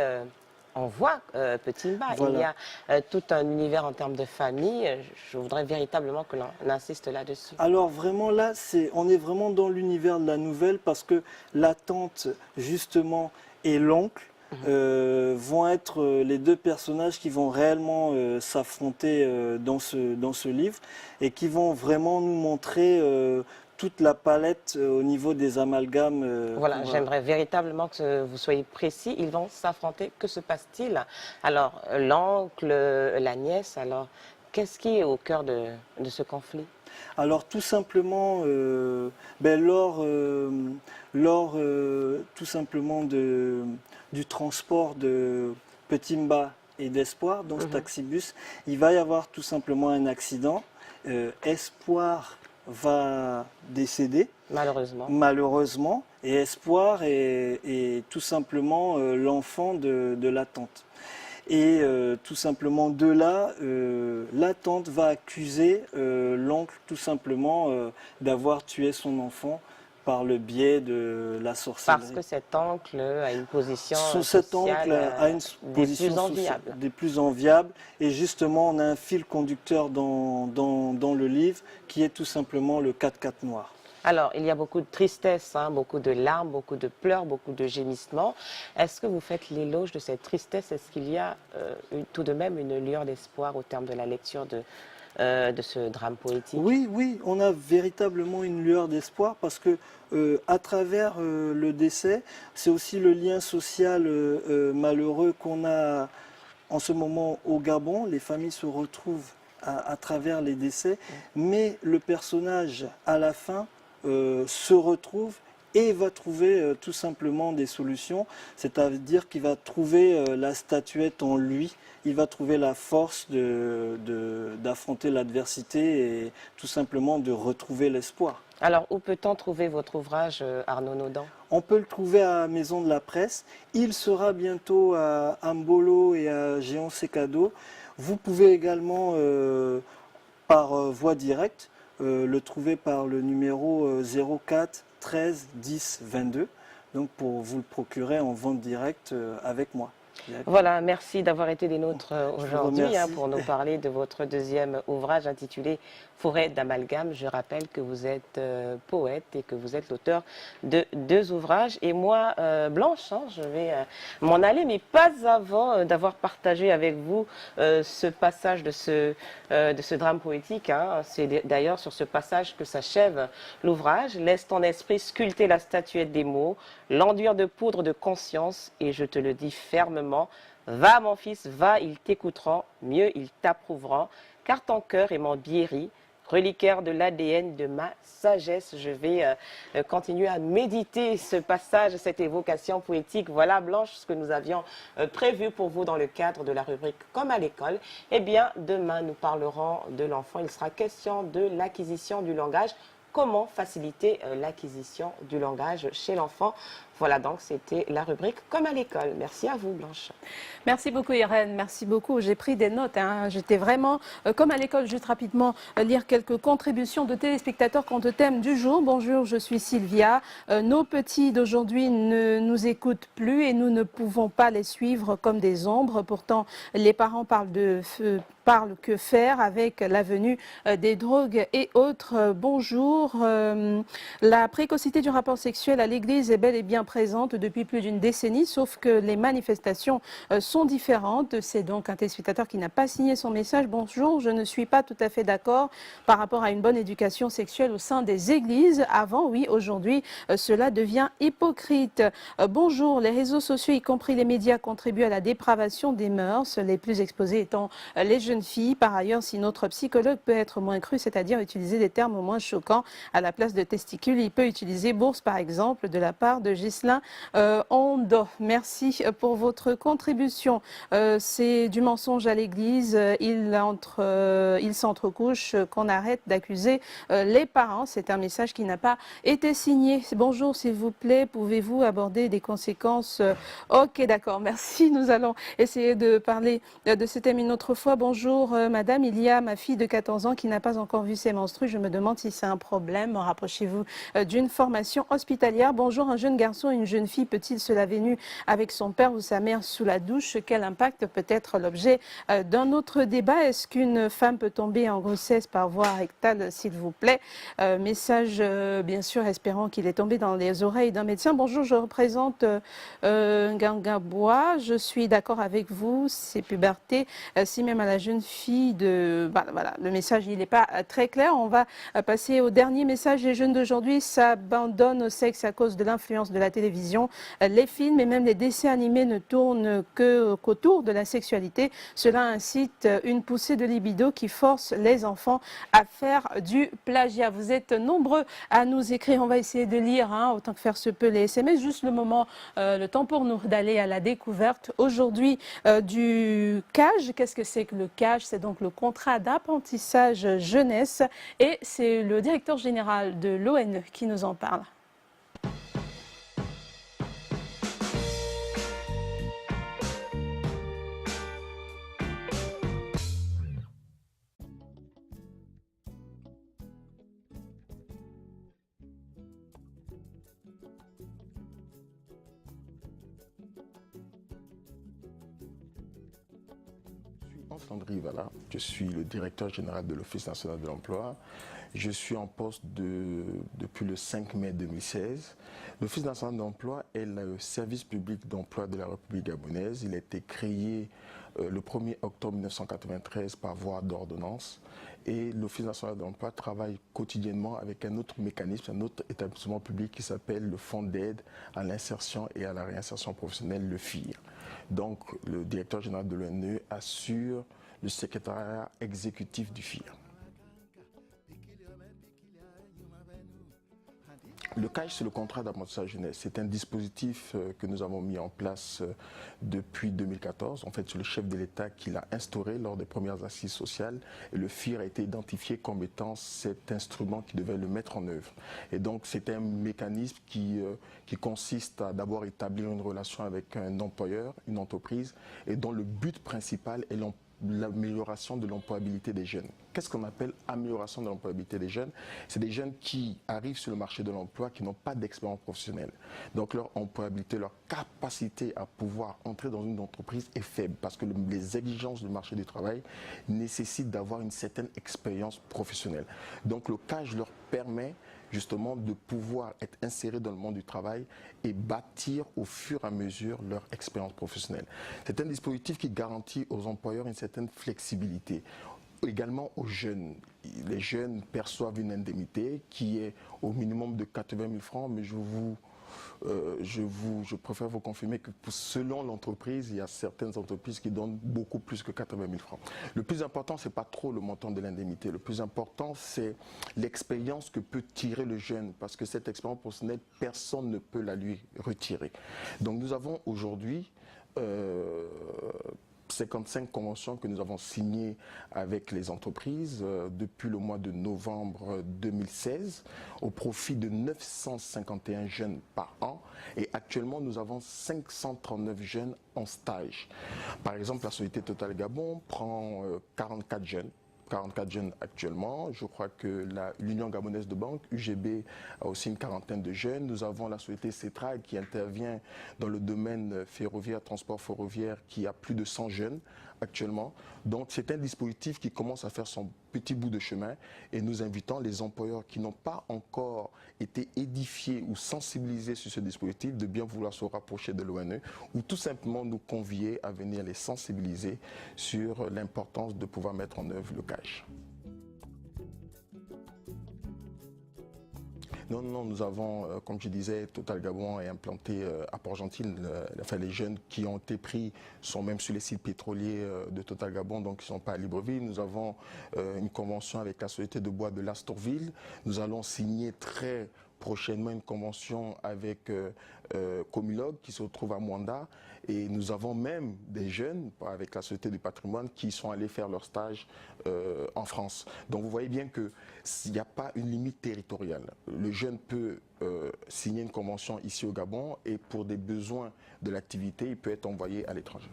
envoie Petimba. Voilà. Il y a tout un univers en termes de famille. Je voudrais véritablement que l'on insiste là-dessus. Alors vraiment là, on est vraiment dans l'univers de la nouvelle parce que la tante, justement, et l'oncle, vont être les deux personnages qui vont réellement s'affronter dans ce livre et qui vont vraiment nous montrer toute la palette au niveau des amalgames. Voilà, j'aimerais véritablement que vous soyez précis. Ils vont s'affronter. Que se passe-t-il? Alors, l'oncle, la nièce, alors, qu'est-ce qui est au cœur de ce conflit? Alors tout simplement, lors tout simplement du transport de Petimba et d'Espoir dans ce taxibus, il va y avoir tout simplement un accident. Espoir va décéder. Malheureusement. Et Espoir est tout simplement l'enfant de la tante. Et tout simplement de là, la tante va accuser l'oncle tout simplement d'avoir tué son enfant par le biais de la sorcellerie. Parce que cet oncle a une position Cet oncle a une position des plus enviables. Et justement, on a un fil conducteur dans le livre qui est tout simplement le 4-4 noir. Alors, il y a beaucoup de tristesse, hein, beaucoup de larmes, beaucoup de pleurs, beaucoup de gémissements. Est-ce que vous faites l'éloge de cette tristesse? Est-ce qu'il y a tout de même une lueur d'espoir au terme de la lecture de ce drame poétique? Oui, oui, on a véritablement une lueur d'espoir parce que à travers le décès, c'est aussi le lien social malheureux qu'on a en ce moment au Gabon. Les familles se retrouvent à travers les décès, mais le personnage, à la fin, se retrouve et va trouver tout simplement des solutions, c'est-à-dire qu'il va trouver la statuette en lui, il va trouver la force d'affronter l'adversité et tout simplement de retrouver l'espoir. Alors, où peut-on trouver votre ouvrage, Arnaud Naudan? On peut le trouver à la Maison de la Presse. Il sera bientôt à Mbolo et à Géant Secado. Vous pouvez également, par voie directe, le trouver par le numéro 04 13 10 22. Donc, pour vous le procurer en vente directe avec moi. Voilà, merci d'avoir été des nôtres aujourd'hui pour nous parler de votre deuxième ouvrage intitulé Forêt d'amalgame. Je rappelle que vous êtes poète et que vous êtes l'auteur de 2 ouvrages. Et moi, Blanche, hein, je vais m'en aller, mais pas avant d'avoir partagé avec vous ce passage de ce drame poétique. Hein. C'est d'ailleurs sur ce passage que s'achève l'ouvrage. Laisse ton esprit sculpter la statuette des mots, l'enduire de poudre de conscience, et je te le dis fermement, va mon fils, va, ils t'écouteront, mieux ils t'approuveront, car ton cœur est mon biéri, reliquaire de l'ADN de ma sagesse. Je vais continuer à méditer ce passage, cette évocation poétique. Voilà, Blanche, ce que nous avions prévu pour vous dans le cadre de la rubrique Comme à l'école. Eh bien, demain, nous parlerons de l'enfant. Il sera question de l'acquisition du langage. Comment faciliter l'acquisition du langage chez l'enfant? Voilà, donc c'était la rubrique Comme à l'école. Merci à vous, Blanche. Merci beaucoup, Irène. Merci beaucoup. J'ai pris des notes. Hein. J'étais vraiment, comme à l'école, juste rapidement lire quelques contributions de téléspectateurs quant au thème du jour. Bonjour, je suis Sylvia. Nos petits d'aujourd'hui ne nous écoutent plus et nous ne pouvons pas les suivre comme des ombres. Pourtant, les parents parlent que faire avec la venue des drogues et autres. Bonjour. La précocité du rapport sexuel à l'église est bel et bien présente depuis plus d'une décennie, sauf que les manifestations sont différentes. C'est donc un téléspectateur qui n'a pas signé son message. Bonjour, je ne suis pas tout à fait d'accord par rapport à une bonne éducation sexuelle au sein des églises. Avant, oui, aujourd'hui, cela devient hypocrite. Bonjour, les réseaux sociaux, y compris les médias, contribuent à la dépravation des mœurs, les plus exposés étant les jeunes filles. Par ailleurs, si notre psychologue peut être moins cru, c'est-à-dire utiliser des termes moins choquants à la place de testicules, il peut utiliser bourse, par exemple, de la part de Ghislain Ondo. Merci pour votre contribution. C'est du mensonge à l'église. Il s'entrecouche qu'on arrête d'accuser les parents. C'est un message qui n'a pas été signé. Bonjour, s'il vous plaît, pouvez-vous aborder des conséquences? Ok, d'accord, merci. Nous allons essayer de parler de ce thème une autre fois. Bonjour, madame, il y a ma fille de 14 ans qui n'a pas encore vu ses menstrues. Je me demande si c'est un problème. Rapprochez-vous d'une formation hospitalière. Bonjour, un jeune garçon et une jeune fille peut-il se laver nu avec son père ou sa mère sous la douche? Quel impact peut être l'objet d'un autre débat? Est-ce qu'une femme peut tomber en grossesse par voie rectale, s'il vous plaît? Message, bien sûr, espérant qu'il est tombé dans les oreilles d'un médecin. Bonjour, je représente Gangabois. Je suis d'accord avec vous, c'est puberté. Si même à la jeune fille de... Voilà, le message, il n'est pas très clair. On va passer au dernier message. Les jeunes d'aujourd'hui s'abandonnent au sexe à cause de l'influence de la télévision. Les films et même les dessins animés ne tournent qu'autour de la sexualité. Cela incite une poussée de libido qui force les enfants à faire du plagiat. Vous êtes nombreux à nous écrire. On va essayer de lire, autant que faire se peut, les SMS. Juste le temps pour nous d'aller à la découverte aujourd'hui du CAGE. Qu'est-ce que c'est que le CAGE? C'est donc le contrat d'apprentissage jeunesse et c'est le directeur général de l'ONE qui nous en parle. m'appelle Landry Vala, je suis le directeur général de l'Office national de l'emploi. Je suis en poste depuis le 5 mai 2016. L'Office national de l'emploi est le service public d'emploi de la République gabonaise. Il a été créé le 1er octobre 1993 par voie d'ordonnance. Et l'Office national de l'emploi travaille quotidiennement avec un autre mécanisme, un autre établissement public qui s'appelle le Fonds d'aide à l'insertion et à la réinsertion professionnelle, le FIR. Donc le directeur général de l'ONE assure le secrétariat exécutif du FIR. Le CAJ, c'est le contrat d'apprentissage jeunesse. C'est un dispositif que nous avons mis en place depuis 2014. En fait, c'est le chef de l'État qui l'a instauré lors des premières assises sociales. Et le FIR a été identifié comme étant cet instrument qui devait le mettre en œuvre. Et donc, c'est un mécanisme qui consiste à d'abord établir une relation avec un employeur, une entreprise, et dont le but principal est l'amélioration de l'employabilité des jeunes. Qu'est-ce qu'on appelle amélioration de l'employabilité des jeunes? C'est des jeunes qui arrivent sur le marché de l'emploi qui n'ont pas d'expérience professionnelle. Donc leur employabilité, leur capacité à pouvoir entrer dans une entreprise est faible parce que les exigences du marché du travail nécessitent d'avoir une certaine expérience professionnelle. Donc le CAJ leur permet justement de pouvoir être insérés dans le monde du travail et bâtir au fur et à mesure leur expérience professionnelle. C'est un dispositif qui garantit aux employeurs une certaine flexibilité. Également aux jeunes. Les jeunes perçoivent une indemnité qui est au minimum de 80 000 francs, mais je préfère vous confirmer que selon l'entreprise, il y a certaines entreprises qui donnent beaucoup plus que 80 000 francs. Le plus important, ce n'est pas trop le montant de l'indemnité. Le plus important, c'est l'expérience que peut tirer le jeune, parce que cette expérience professionnelle, personne ne peut la lui retirer. Donc nous avons aujourd'hui 55 conventions que nous avons signées avec les entreprises depuis le mois de novembre 2016 au profit de 951 jeunes par an et actuellement nous avons 539 jeunes en stage. Par exemple, la Société Total Gabon prend 44 jeunes actuellement. Je crois que l'Union gabonaise de banque, UGB, a aussi une quarantaine de jeunes. Nous avons la société CETRAG qui intervient dans le domaine ferroviaire, transport ferroviaire, qui a plus de 100 jeunes actuellement. Donc c'est un dispositif qui commence à faire son petit bout de chemin et nous invitons les employeurs qui n'ont pas encore été édifiés ou sensibilisés sur ce dispositif de bien vouloir se rapprocher de l'ONE ou tout simplement nous convier à venir les sensibiliser sur l'importance de pouvoir mettre en œuvre le CAJ. Non, nous avons, comme je disais, Total Gabon est implanté à Port-Gentil. Enfin, les jeunes qui ont été pris sont même sur les sites pétroliers de Total Gabon, donc ils ne sont pas à Libreville. Nous avons une convention avec la société de bois de Lastorville. Nous allons signer très prochainement une convention avec Comilog qui se retrouve à Mwanda et nous avons même des jeunes avec la Société du patrimoine qui sont allés faire leur stage en France. Donc vous voyez bien qu'il n'y a pas une limite territoriale. Le jeune peut signer une convention ici au Gabon et pour des besoins de l'activité, il peut être envoyé à l'étranger.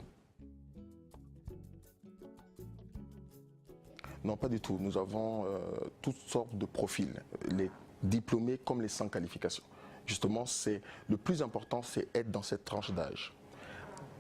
Non, pas du tout. Nous avons toutes sortes de profils. Les diplômés comme les sans qualification. Justement, le plus important, c'est être dans cette tranche d'âge.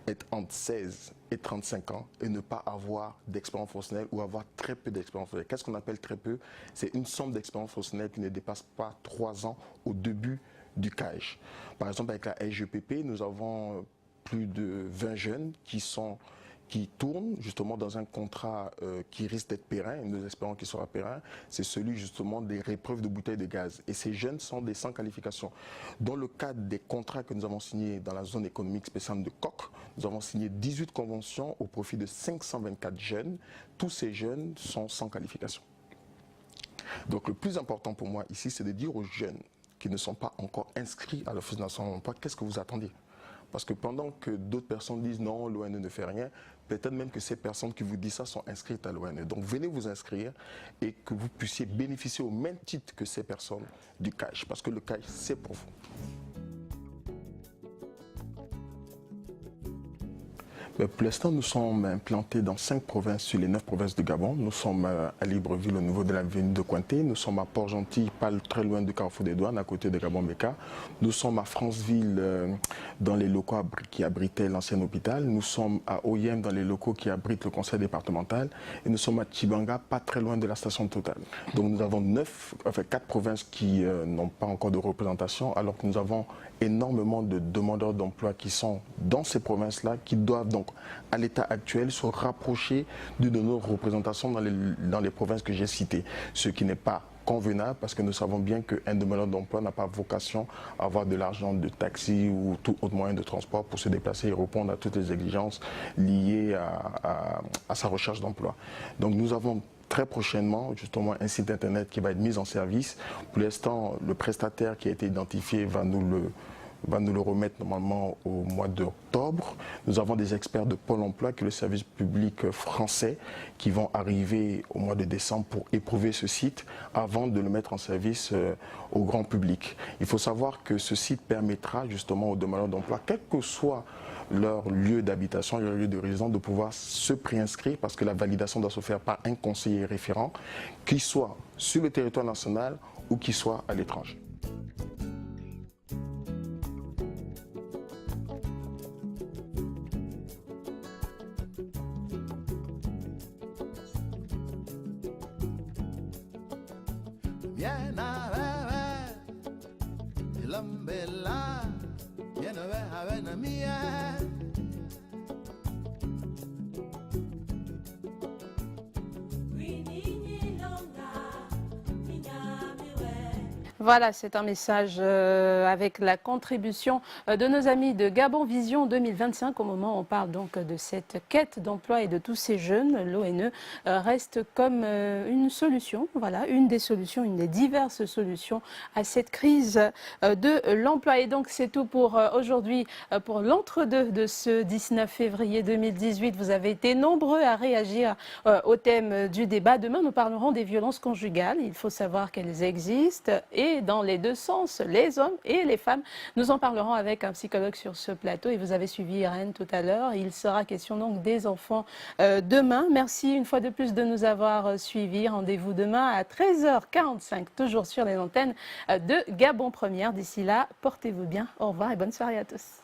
Être entre 16 et 35 ans et ne pas avoir d'expérience professionnelle ou avoir très peu d'expérience professionnelle. Qu'est-ce qu'on appelle très peu? C'est une somme d'expérience professionnelle qui ne dépasse pas 3 ans au début du CAJ. Par exemple, avec la SGPP, nous avons plus de 20 jeunes qui tournent justement dans un contrat qui risque d'être périn, et nous espérons qu'il sera périn, c'est celui justement des répreuves de bouteilles de gaz. Et ces jeunes sont des sans qualification. Dans le cadre des contrats que nous avons signés dans la zone économique spéciale de Coq, nous avons signé 18 conventions au profit de 524 jeunes. Tous ces jeunes sont sans qualification. Donc le plus important pour moi ici, c'est de dire aux jeunes qui ne sont pas encore inscrits à l'Office national de l'emploi, qu'est-ce que vous attendez ? Parce que pendant que d'autres personnes disent non, l'ONE ne fait rien, peut-être même que ces personnes qui vous disent ça sont inscrites à l'ONE. Donc venez vous inscrire et que vous puissiez bénéficier au même titre que ces personnes du CAJ. Parce que le CAJ, c'est pour vous. Pour l'instant, nous sommes implantés dans 5 provinces sur les 9 provinces de Gabon. Nous sommes à Libreville, au niveau de l'avenue de Cointé. Nous sommes à Port-Gentil, pas très loin du carrefour des douanes, à côté de Gabon-Meka. Nous sommes à Franceville, dans les locaux qui abritaient l'ancien hôpital. Nous sommes à Oyem, dans les locaux qui abritent le conseil départemental. Et nous sommes à Tchibanga, pas très loin de la station Total. Donc nous avons 4 provinces qui n'ont pas encore de représentation, alors que nous avons énormément de demandeurs d'emploi qui sont dans ces provinces-là, qui doivent donc, à l'état actuel, se rapprocher d'une de nos représentations dans les provinces que j'ai citées. Ce qui n'est pas convenable parce que nous savons bien qu'un demandeur d'emploi n'a pas vocation à avoir de l'argent de taxi ou tout autre moyen de transport pour se déplacer et répondre à toutes les exigences liées à sa recherche d'emploi. Donc nous avons très prochainement, justement, un site internet qui va être mis en service. Pour l'instant, le prestataire qui a été identifié va nous le remettre normalement au mois d'octobre. Nous avons des experts de Pôle emploi, qui est le service public français, qui vont arriver au mois de décembre pour éprouver ce site avant de le mettre en service au grand public. Il faut savoir que ce site permettra justement aux demandeurs d'emploi, quel que soit leur lieu d'habitation, leur lieu de résidence, de pouvoir se préinscrire parce que la validation doit se faire par un conseiller référent, qu'il soit sur le territoire national ou qu'il soit à l'étranger. Voilà, c'est un message avec la contribution de nos amis de Gabon Vision 2025. Au moment où on parle donc de cette quête d'emploi et de tous ces jeunes, l'ONE reste comme une solution, voilà, une des solutions, une des diverses solutions à cette crise de l'emploi. Et donc c'est tout pour aujourd'hui, pour l'entre-deux de ce 19 février 2018. Vous avez été nombreux à réagir au thème du débat. Demain, nous parlerons des violences conjugales. Il faut savoir qu'elles existent et dans les deux sens, les hommes et les femmes. Nous en parlerons avec un psychologue sur ce plateau et vous avez suivi Irène tout à l'heure. Il sera question donc des enfants demain. Merci une fois de plus de nous avoir suivis. Rendez-vous demain à 13h45, toujours sur les antennes de Gabon Première. D'ici là, portez-vous bien. Au revoir et bonne soirée à tous.